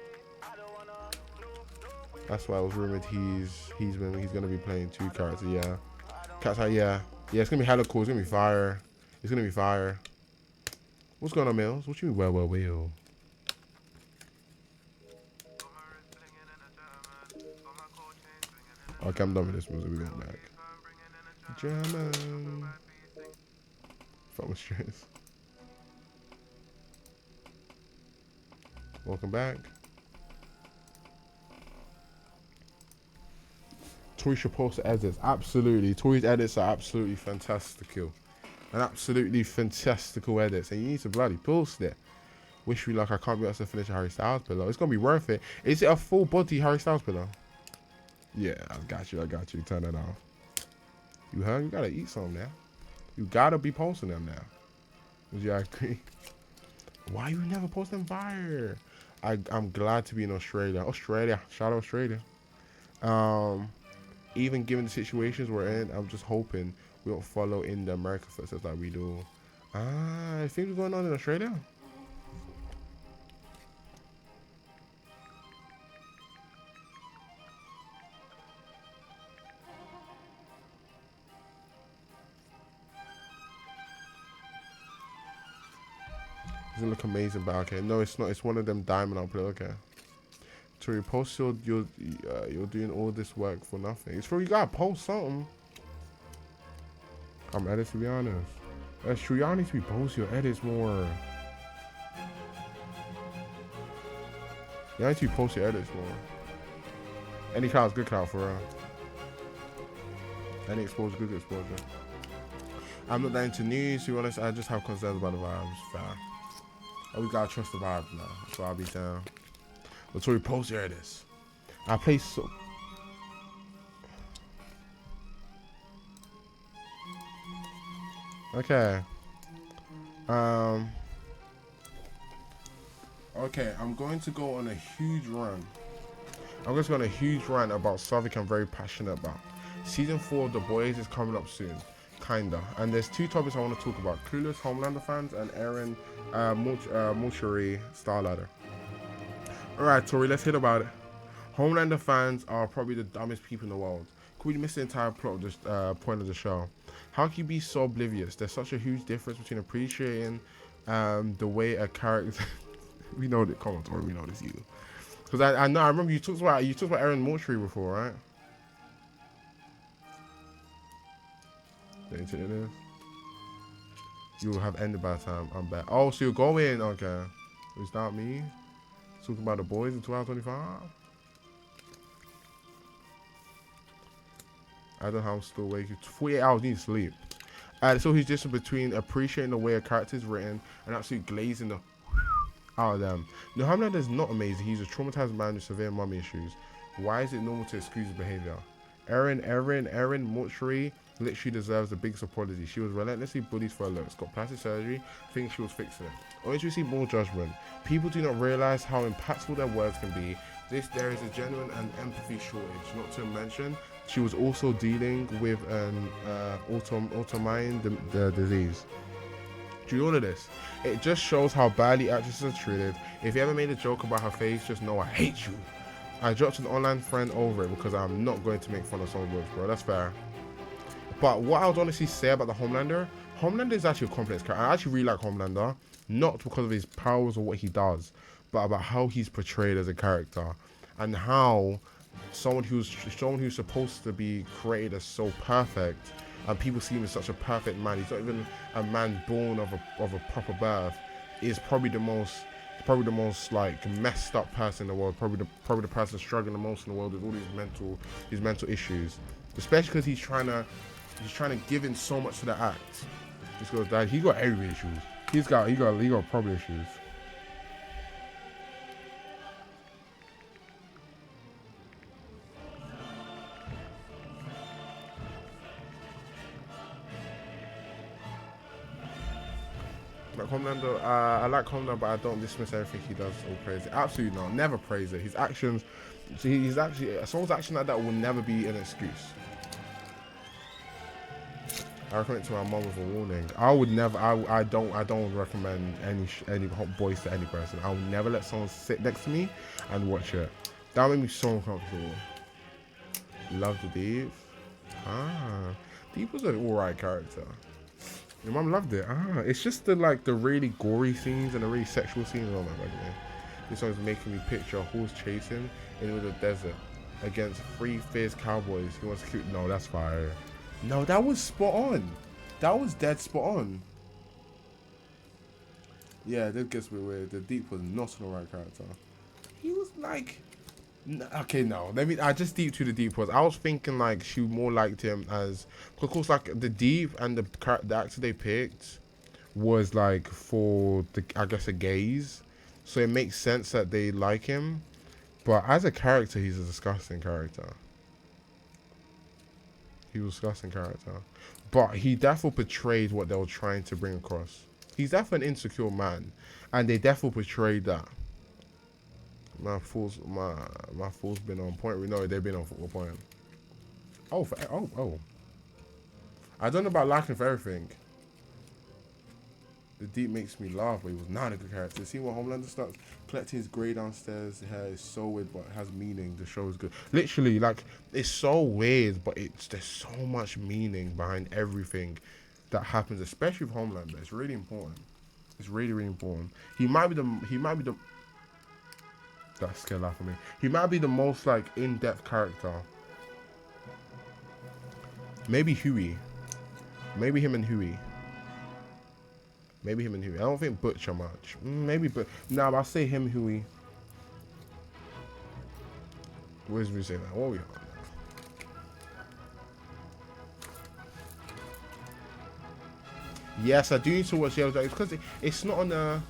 That's why it was rumored he's gonna be playing 2 characters. Yeah, Cat's out. Yeah. It's gonna be hella cool. It's gonna be fire. It's gonna be fire. What's going on, Mills? What you mean? Well. Okay, I'm done with this music. We going back. German. Fuck with stress. Welcome back. Tori should post the edits. Absolutely. Tori's edits are absolutely fantastical. And absolutely fantastical edits. And you need to bloody post it. Wish me luck. I can't be able to finish a Harry Styles pillow. It's going to be worth it. Is it a full body Harry Styles pillow? Yeah, I got you. Turn that off. You hungry? You got to eat some now. You got to be posting them now. Would you agree? Why you never post them fire? I'm glad to be in Australia. Shout out Australia. Even given the situations we're in, I'm just hoping we don't follow in the American footsteps like we do. Things are going on in Australia. Doesn't look amazing, but okay. No, it's not. It's one of them diamond outplay. Okay. So you post you're doing all this work for nothing. It's true. You gotta post something. I'm edits to be honest. That's true. Y'all need to be posting your edits more. Y'all need to be posting your edits more. Any cloud's good cloud for real. Any exposure, good exposure. I'm not that into news. To be honest, I just have concerns about the vibes. Fair. Oh, we gotta trust the vibes now. That's what I'll be saying. But Tori, post your edits. I play so. Okay. Okay, I'm going to go on a huge run. I'm just going on a huge rant about something I'm very passionate about. Season 4 of The Boys is coming up soon. Kinda. And there's 2 topics I want to talk about. Clueless Homelander fans and Aaron Mortuary Starladder. Alright, Tori, let's hit about it. Homelander fans are probably the dumbest people in the world. Could we miss the entire plot of this point of the show? How can you be so oblivious? There's such a huge difference between appreciating the way a character... we know that. Come on, Tori, we know this, you. Because I know, I remember you talked about Aaron Mortuary before, right? The internet is. You will have ended by the time I'm back. Oh, so you're going? Okay. Is that me? Talking about The Boys in 2025? I don't know how I'm still awake. 48 hours need sleep. So he's just between appreciating the way a character is written and absolutely glazing the out of them. No, Homelander is not amazing. He's a traumatized man with severe mommy issues. Why is it normal to excuse his behavior? Erin Mortuary literally deserves the biggest apology. She was relentlessly bullied for her looks, got plastic surgery, thinks she was fixing it. Always receive more judgment. People do not realize how impactful their words can be. There is a genuine and empathy shortage. Not to mention, she was also dealing with an autoimmune disease. Do all of this. It just shows how badly actresses are treated. If you ever made a joke about her face, just know I hate you. I dropped an online friend over it because I'm not going to make fun of someone's works, bro. That's fair. But what I would honestly say about the Homelander is actually a complex character. I actually really like Homelander, not because of his powers or what he does, but about how he's portrayed as a character and how someone who's supposed to be created as so perfect, and people see him as such a perfect man. He's not even a man born of a proper birth. Is probably the most like messed up person in the world. Probably the person struggling the most in the world with all these mental issues. Especially because he's trying to give in so much to the act. This guy's dad, he got every issues. He got problem issues. Like Homelander, I like Homelander, but I don't dismiss everything he does or praise it. Absolutely not. Never praise it. His actions, he's actually someone's action like that will never be an excuse. I recommend it to my mom with a warning. I would never. I don't recommend any hot boys to any person. I would never let someone sit next to me and watch it. That made me so uncomfortable. Love the Deep. Ah, Deep was an alright character. Your mom loved it. Ah, it's just the really gory scenes and the really sexual scenes. Oh my god, man. This song's making me picture a horse chasing in the middle of the desert against three fierce cowboys. He wants to keep. No, that's fire. No, that was spot on. That was dead spot on. Yeah, that gets me weird. The Deep was not an alright character. He was like. Okay, no. I just deep to the Deep was. I was thinking like she more liked him as, of course, like the Deep and the actor they picked was like for the, I guess, a gays, so it makes sense that they like him. But as a character, he's a disgusting character. He was a disgusting character, but he definitely portrayed what they were trying to bring across. He's definitely an insecure man, and they definitely portrayed that. My fool's been on point. No, they've been on point. Oh. I don't know about liking for everything. The Deep makes me laugh, but he was not a good character. See when Homelander starts collecting his grey downstairs, hair is so weird, but it has meaning. The show is good. Literally, like, it's so weird, but there's so much meaning behind everything that happens, especially with Homelander. It's really important. It's really, really important. He might be the that scared laugh for me. He might be the most like in-depth character. Maybe Huey. Maybe him and Huey. I don't think Butcher much. Maybe, but no, I'll say him, Huey. Where's we say that? What are we on now? Yes, I do need to watch Yellow Jackets because it's not on a.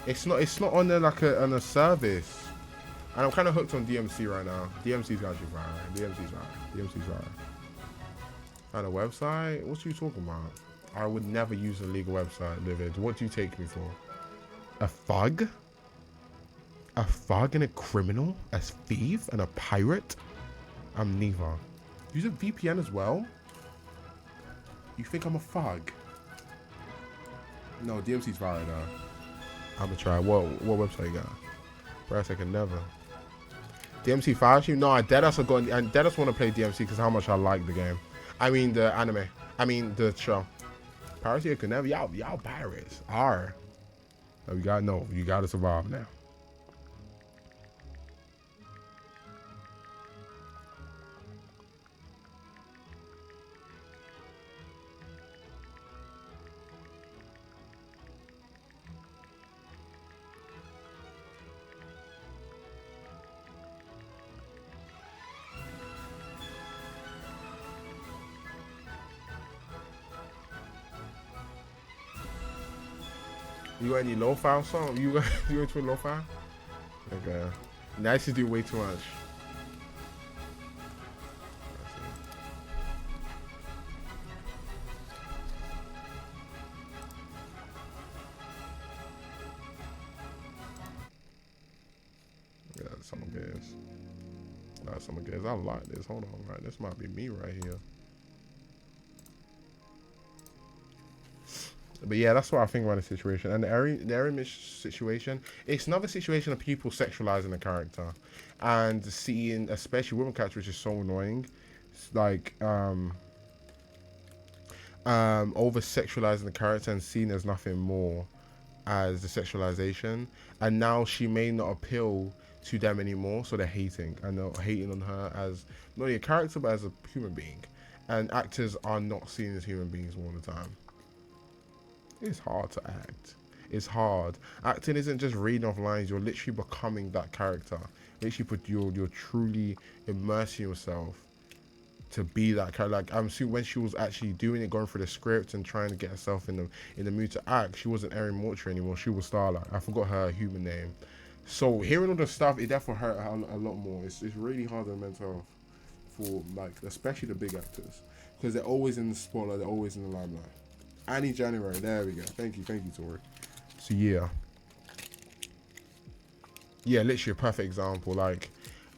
It's not on a, like on a service. And I'm kind of hooked on DMC right now. DMC's actually fire, right? DMC's fire. And a website? What are you talking about? I would never use a legal website, Livid. What do you take me for? A thug? A thug and a criminal? A thief and a pirate? I'm neither. Use a VPN as well? You think I'm a thug? No, DMC's fire though. I'm gonna try. What website you got? Bryce, I can never. DMC fires you? No, I deadass want to play DMC because how much I like the game. I mean the anime. I mean the show. Pirates, you can never. Y'all pirates are. So you gotta know. You gotta survive now. You got any lo-fi song? You into a lo-fi? Okay. Nice to do way too much. Yeah, someone guess. Not someone guess. I like this. Hold on, right? This might be me right here. But yeah, that's what I think about the situation. And the Aaron situation, it's another situation of people sexualizing the character. And seeing, especially women characters, which is so annoying. It's like, over sexualizing the character and seeing as nothing more as the sexualization. And now she may not appeal to them anymore, so they're hating. And they're hating on her as not only a character, but as a human being. And actors are not seen as human beings all the time. It's hard to act. It's hard. Acting isn't just reading off lines. You're literally becoming that character. You're truly immersing yourself to be that character. Like I'm assuming when she was actually doing it, going through the script and trying to get herself in the mood to act, she wasn't Erin Mortuary anymore. She was Starlight. I forgot her human name. So hearing all the stuff, it definitely hurt her a lot more. It's really hard on mental health for like especially the big actors because they're always in the spotlight. They're always in the limelight. Annie January, there we go. Thank you, Tori. So yeah, literally a perfect example. Like,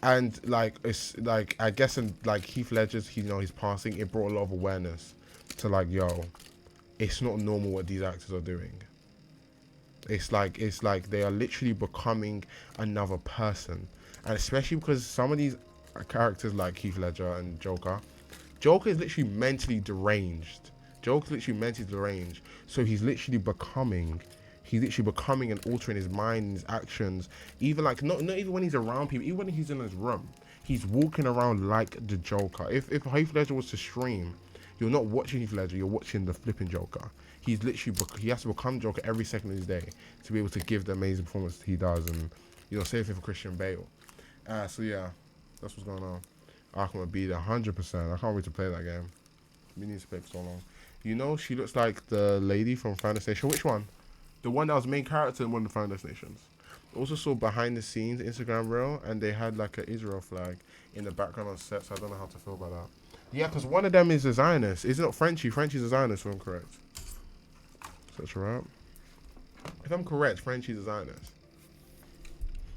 and like it's like I guess in like Heath Ledger's, his passing, it brought a lot of awareness to like, yo, it's not normal what these actors are doing. It's like they are literally becoming another person, and especially because some of these characters like Heath Ledger and Joker is literally mentally deranged. Joker's literally mentally deranged. So he's literally becoming and altering his mind, his actions. Even like not even when he's around people, even when he's in his room, he's walking around like the Joker. If Heath Ledger was to stream, you're not watching Heath Ledger, you're watching the flipping Joker. He's literally he has to become Joker every second of his day to be able to give the amazing performance he does, and same thing for Christian Bale. So yeah, that's what's going on. Arkham beat 100%. I can't wait to play that game. We need to play for so long. She looks like the lady from Final Destination. Which one? The one that was main character in one of the Final Destinations. Also saw behind the scenes Instagram reel, and they had like an Israel flag in the background on set, so I don't know how to feel about that. Yeah, because one of them is a Zionist. Is it not Frenchie? Frenchie's a Zionist, if I'm correct. Search her out. If I'm correct, Frenchie's a Zionist.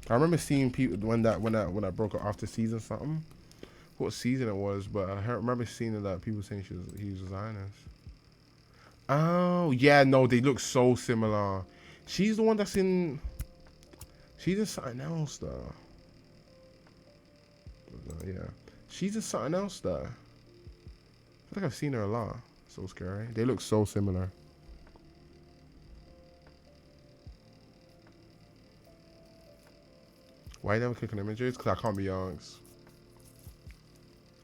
I remember seeing people when I broke up after season something. What season it was, but I remember seeing that people saying he was a Zionist. Oh yeah, no, they look so similar. She's the one that's in. She's in something else though. Yeah, she's in something else though. I feel like I've seen her a lot. So scary. They look so similar. Why you never click on images? Because I can't be honest.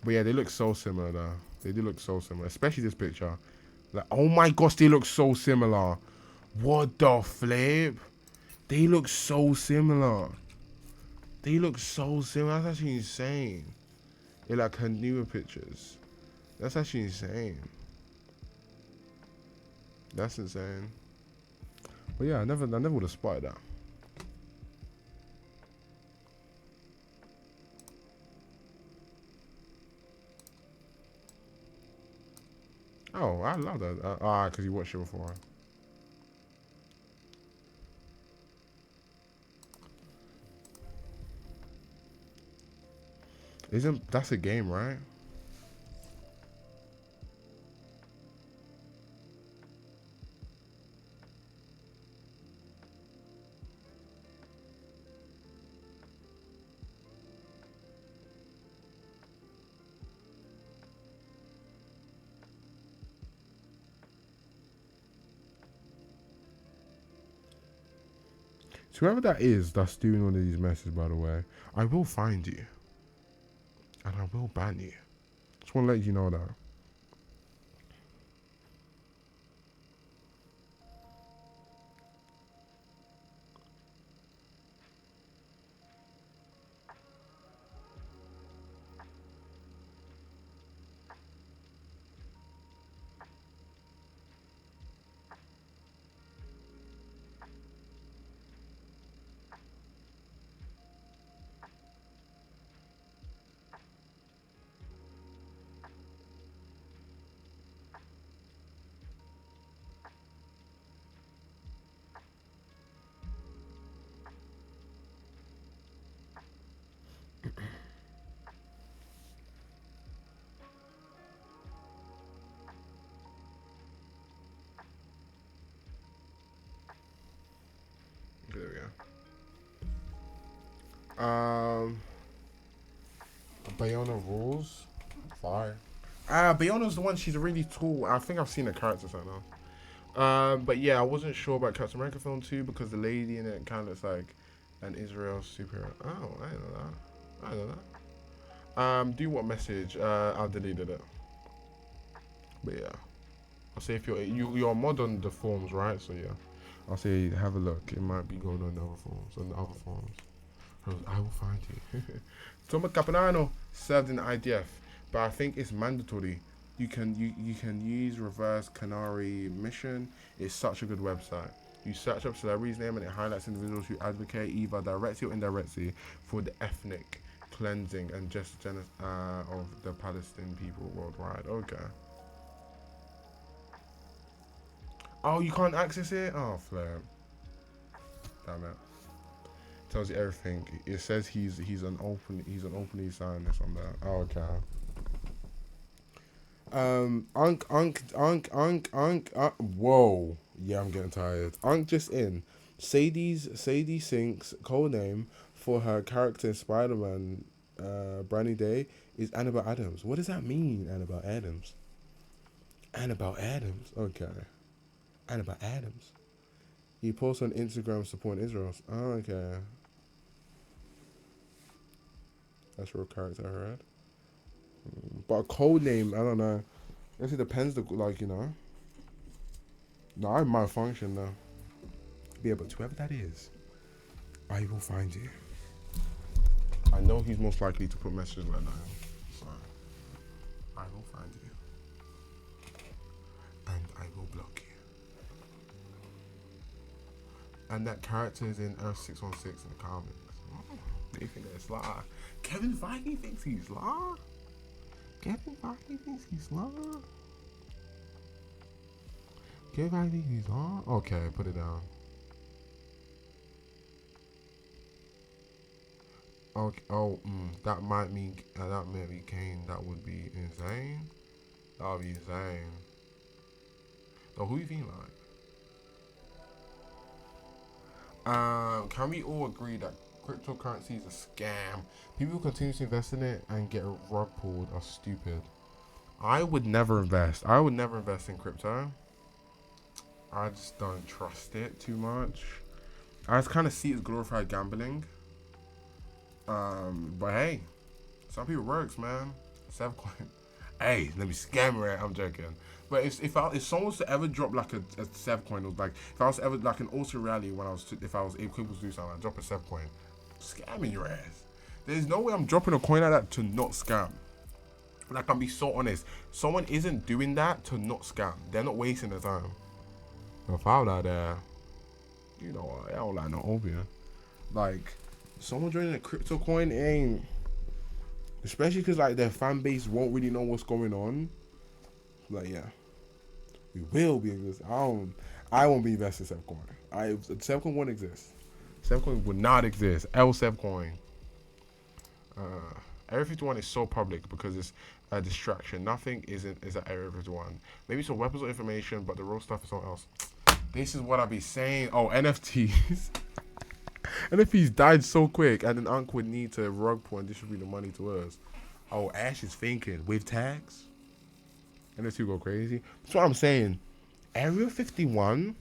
But yeah, they look so similar though. They do look so similar, especially this picture. Like, oh my gosh, they look so similar. What the flip? They look so similar. They look so similar. That's actually insane. They're like her newer pictures. That's actually insane. That's insane. But yeah, I never would have spotted that. Oh, I love that. Because you watched it before. That's a game, right? So whoever that is that's doing one of these messes, by the way, I will find you. And I will ban you. Just want to let you know that. There we go. Bayona rules. Fire. Bayona's the one. She's really tall. I think I've seen her character right now. But yeah, I wasn't sure about Captain America film 2 because the lady in it kind of looks like an Israel superhero. Oh, I didn't know that. I didn't know that. Do you want message? I deleted it. But yeah, I'll say if you're a mod on the forums, right? So yeah, I'll say have a look. It might be going on the other forums. I will find you. Toma Caponano served in the IDF, but I think it's mandatory. You can use reverse Canary mission. It's such a good website. You search up celebrities' name and it highlights individuals who advocate either directly or indirectly for the ethnic cleansing and just of the Palestinian people worldwide. Okay. Oh, you can't access it? Oh, flip. Damn it. Tells you everything. It says he's an openly Zionist on that. Oh, okay. Whoa. Yeah, I'm getting tired. Unk just in. Sadie Sink's code name for her character in Spider-Man, Brand New Day, is Annabelle Adams. What does that mean, Annabelle Adams? Annabelle Adams. Okay. Annabelle Adams. He posts on Instagram supporting Israel. Oh, okay. That's real character I heard. But a code name, I don't know. I guess it depends, like, you know. No, I might function though. Yeah, but whoever that is, I will find you. I know he's most likely to put messages like that. So, I will find you. And I will block you. And that character is in Earth 616 in the comics. They think that's Law. Kevin Feige thinks he's Law? Kevin Feige thinks he's Law? Kevin Feige thinks he's Law? Okay, put it down. Okay. Oh, that might mean that might be Kane. That would be insane. That would be insane. So who you think like? Can we all agree that cryptocurrency is a scam? People who continue to invest in it and get rug pulled are stupid. I would never invest. I would never invest in crypto. I just don't trust it too much. I just kind of see it as glorified gambling. But hey, some people works, man. Sevcoin. Hey, let me scam it. I'm joking. But if someone was to ever drop like a Sevcoin, or like if I was ever like an auto rally when if I was able to do something, I'd drop a Sevcoin. Scamming your ass. There's no way I'm dropping a coin like that to not scam. Like, I'll be so honest. Someone isn't doing that to not scam. They're not wasting their time. If I was out there, you know, I don't like no opium. Like, someone joining a crypto coin ain't, especially because like their fan base won't really know what's going on. Like, yeah, we will be investing. I won't be investing in Sevcoin. Sevcoin won't exist. Sevcoin would not exist. L Sevcoin. Area 51 is so public because it's a distraction. Nothing is at Area 51. Maybe some weapons or information, but the real stuff is something else. This is what I be saying. Oh, NFTs. NFTs died so quick, and then Unc would need to rug pull and distribute the money to us. Oh, Ash is thinking with tags. NFT go crazy. That's what I'm saying. Area 51.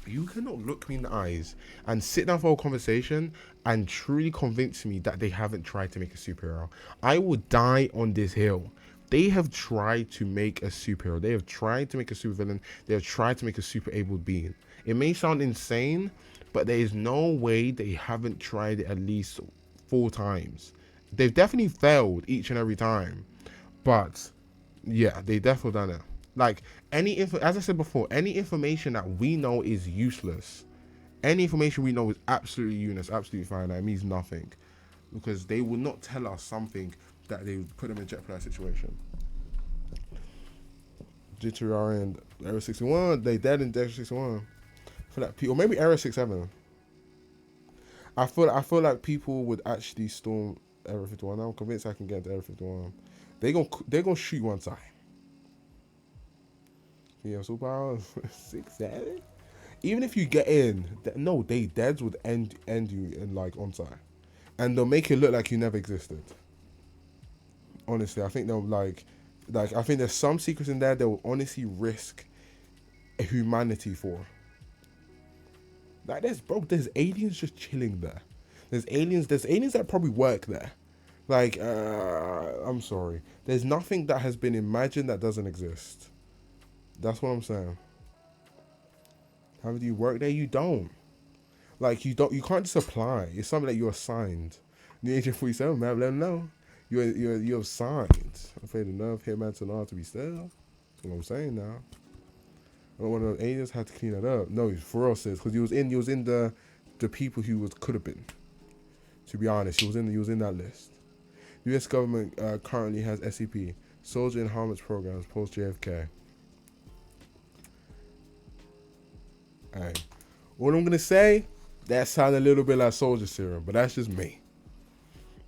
You cannot look me in the eyes and sit down for a conversation and truly convince me that they haven't tried to make a superhero. I will die on this hill. They have tried to make a superhero. They have tried to make a supervillain. They have tried to make a super able being. It may sound insane, but there is no way they haven't tried it at least 4 times. They've definitely failed each and every time. But yeah, they definitely done it. Like, as I said before, any information that we know is useless. Any information we know is absolutely useless, absolutely fine. That means nothing, because they will not tell us something that they would put them in jeopardized situation. GTR and Area 61, they dead in Area 61. For that, or maybe Area 67. I feel like people would actually storm Area 51. I'm convinced I can get into Area 51. They gonna shoot one side. Yeah, superpowers 6-7. Even if you get in, no, they deads would end you in like onside, and they'll make it look like you never existed. Honestly, I think they'll like I think there's some secrets in there they'll honestly risk humanity for. Like there's aliens just chilling there. There's aliens that probably work there. Like, I'm sorry. There's nothing that has been imagined that doesn't exist. That's what I'm saying. How do you work there? You don't. Like, you can't just apply. It's something that you're assigned. New Agent 47, man, let them know. You're assigned. I'm afraid enough hitman to know how to be still. That's what I'm saying now. I don't want those aliens had to clean that up. No, for real, sis, because he was in the people who could have been. To be honest, he was in that list. The U.S. government currently has SCP, Soldier Enhancement Programs, post JFK. Hey, what I'm gonna say, that sounds a little bit like Soldier Serum, but that's just me.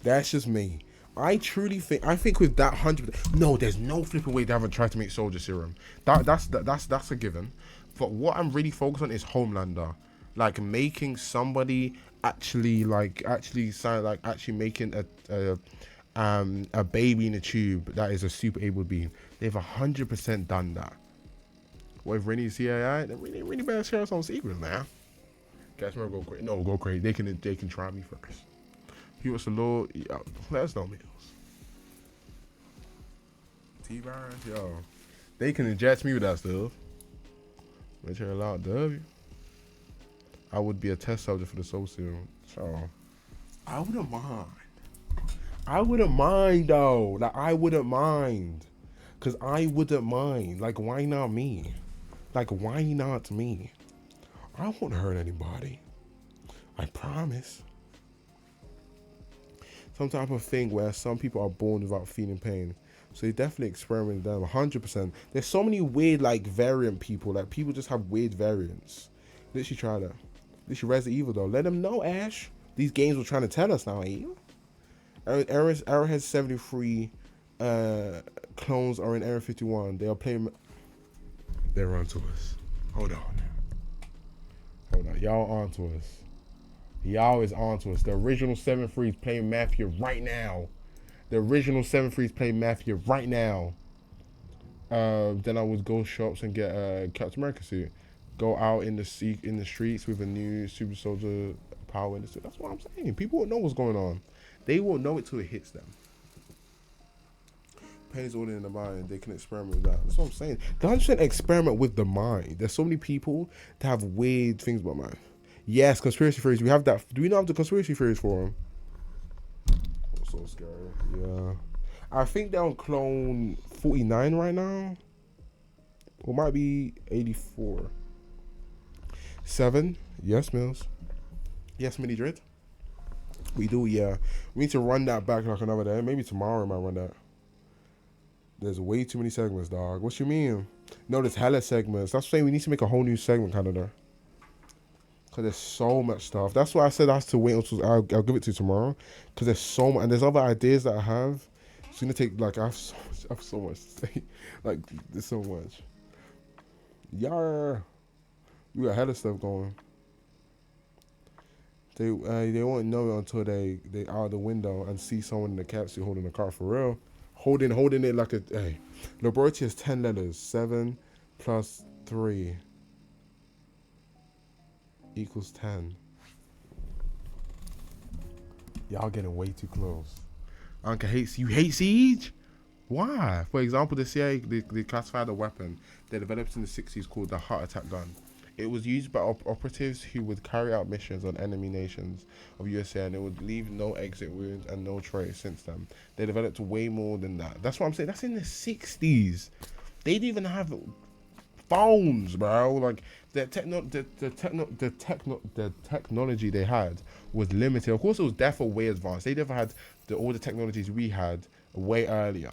That's just me. I truly think. I think with that 100%. No, there's no flipping way they haven't tried to make soldier serum. That's a given. But what I'm really focused on is Homelander, like making somebody actually sound like actually making a baby in a tube that is a super able being. They've 100% done that. What if Rennie's CAI? They really better share some secrets now. Guys, go crazy. No, go crazy. They can try me first. He was a little. Yeah, let us know, Mills. T-Bars, yo. They can inject me with that stuff. Make sure allowed W. I would be a test subject for the soul serum. So I wouldn't mind. I wouldn't mind though. Like I wouldn't mind. Cause I wouldn't mind. Like why not me? Like why not me? I won't hurt anybody. I promise. Some type of thing where some people are born without feeling pain. So they definitely experiment with them 100%. There's so many weird like variant people. Like people just have weird variants. Literally try that. Literally Resident Evil though. Let them know, Ash. These games were trying to tell us now, ain't you? Arrowhead's 73 clones are in Area 51. They are playing. They're on to us. Hold on. Y'all on to us. Y'all is on to us. The original 7-3 is playing Mafia right now. The original 7-3 is playing Mafia right now. Then I would go shops and get a Captain America suit. Go out in the streets with a new super soldier power in the suit. That's what I'm saying. People won't know what's going on. They won't know it till it hits them. Pain is all in the mind. They can experiment with that. That's what I'm saying. They 100% experiment with the mind. There's so many people that have weird things about mind. Yes, conspiracy theories. We have that. Do we not have the conspiracy theories for them? Oh, so scary. Yeah. I think they're on clone 49 right now. Or might be 84. 7. Yes, Mills. Yes, Mini Dread. We do, yeah. We need to run that back like another day. Maybe tomorrow I might run that. There's way too many segments, dog. What you mean? No, there's hella segments. That's saying we need to make a whole new segment kind of there. Because there's so much stuff. That's why I said I have to wait until I'll give it to you tomorrow. Because there's so much. And there's other ideas that I have. It's going to take, like, I have so much to say. Like, there's so much. Yar. We got hella stuff going. They won't know it until they out the window and see someone in the capsule holding the car for real. Holding it like a, hey. Laboratory has 10 letters. 7 plus 3 equals 10. Y'all getting way too close. Anka hates you. Hate Siege? Why? For example, the CIA they classified a weapon they developed in the 60s called the heart attack gun. It was used by operatives who would carry out missions on enemy nations of USA, and it would leave no exit wounds and no trace since then. They developed way more than that. That's what I'm saying. That's in the 60s. They didn't even have phones, bro. Like the technology they had was limited. Of course, it was definitely way advanced. They never had all the technologies we had way earlier,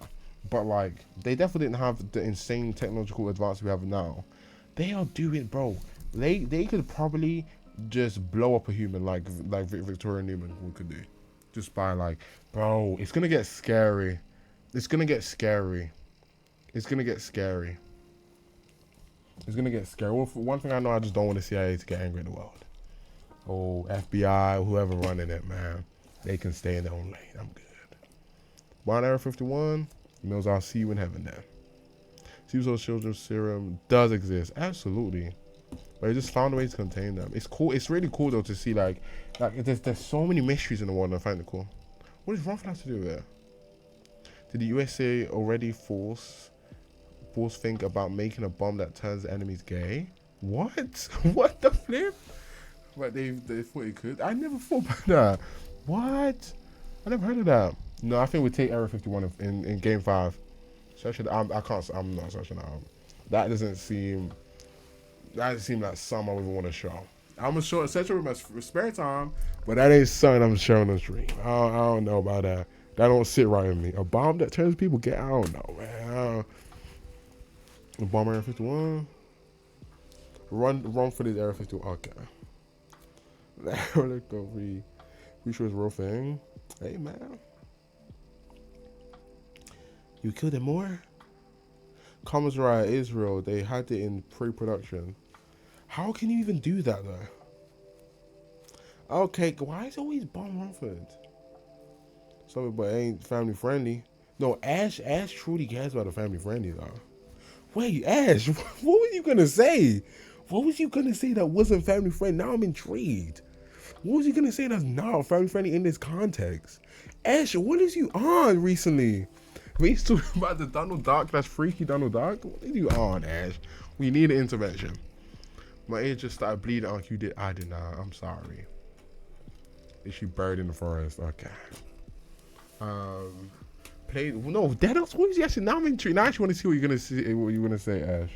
but like they definitely didn't have the insane technological advance we have now. They are doing, bro. They could probably just blow up a human like Victoria Newman could do, just by like, bro. It's gonna get scary. It's gonna get scary. It's gonna get scary. It's gonna get scary. Well, for one thing I know, I just don't want the CIA to get angry in the world. Oh, FBI, whoever running it, man, they can stay in their own lane. I'm good. Bond Area 51, Mills, I'll see you in heaven then. Super Children's Serum does exist, absolutely, but they just found a way to contain them. It's cool. It's really cool though to see like there's so many mysteries in the world, and I find it cool. What does Ruffin have to do with it? Did the USA already force think about making a bomb that turns enemies gay? What? What the flip? But they thought it could. I never thought about that. What? I never heard of that. No, I think we take Area 51 in Game 5. I'm not searching out. That doesn't seem like something I would want to show. I'm gonna show search with my spare time, but that ain't something I'm showing on the stream. I don't know about that. That don't sit right with me. A bomb that turns people gay? I don't know, man. A bomb Area 51. Run for this Area 51. Okay. Let's go. We sure it's real thing. Hey man. You killed it more? Comments right, Israel. They had it in pre-production. How can you even do that though? Okay, why is it always Bomb Rumford? Sorry, but it ain't family friendly. No, Ash truly cares about the family friendly though. Wait, Ash, what was you gonna say? What was you gonna say that wasn't family friendly? Now I'm intrigued. What was you gonna say that's not family friendly in this context? Ash, what is you on recently? We talking about the Donald Duck, that's freaky Donald Duck? What is you on, Ash? We need an intervention. My ear just started bleeding. Oh, you did. I did not. I'm sorry. Is she buried in the forest? Okay. Um, played. No, that else. What is he actually? Now I'm intrigued. Now I actually want to see what you're gonna see. What you're gonna say, Ash.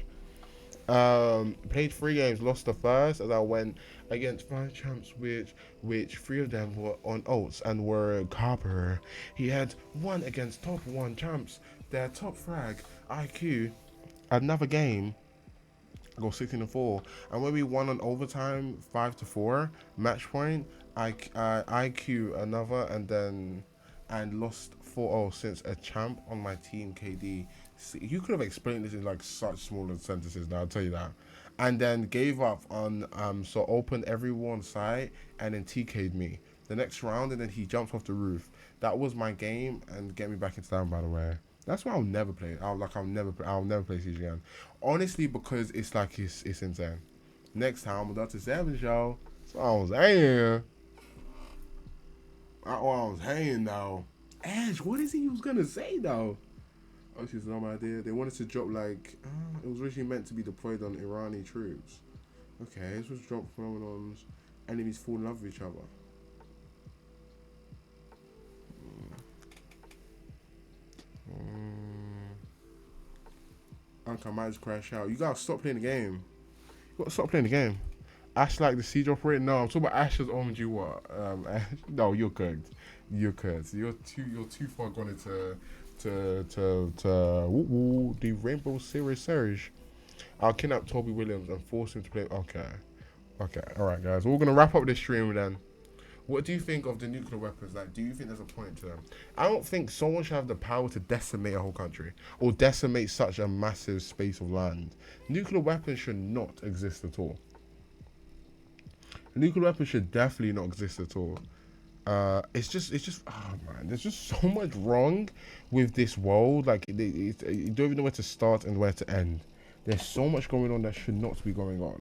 Played 3 games, lost the first as I went against 5 champs, which 3 of them were on oats and were copper. He had one against top 1 champs, their top frag, IQ. Another game, go 16-4, and when we won on overtime 5-4, match point, IQ another, and lost 4-0 since a champ on my team KD. See, you could have explained this in like such smaller sentences. Now I'll tell you that. And then gave up on so opened everyone's side and then TK'd me the next round, and then he jumped off the roof. That was my game and get me back into town, by the way. That's why I'll never play. I'll never play Siege again. Honestly, because it's like it's insane. Next time I'm about to 7 show. That's what I was saying. That's what I was saying though. Ash, what is he was gonna say though? Oh, she's no idea. They wanted to drop like it was originally meant to be deployed on Iranian troops. Okay, this was dropped phenomenons. Enemies fall in love with each other. Uncle, I might just crash out. You gotta stop playing the game. You gotta stop playing the game. Ash like the siege operator? No, I'm talking about Ash's owned you what? Ash, no, you're cooked. You're cooked. You're too far gone into the Rainbow Series Surge. I'll kidnap Toby Williams and force him to play. Okay. Alright, guys. We're gonna wrap up this stream then. What do you think of the nuclear weapons? Like, do you think there's a point to them? I don't think someone should have the power to decimate a whole country or decimate such a massive space of land. Nuclear weapons should not exist at all. Nuclear weapons should definitely not exist at all. It's just, oh man, there's just so much wrong with this world. Like, you don't even know where to start and where to end. There's so much going on that should not be going on.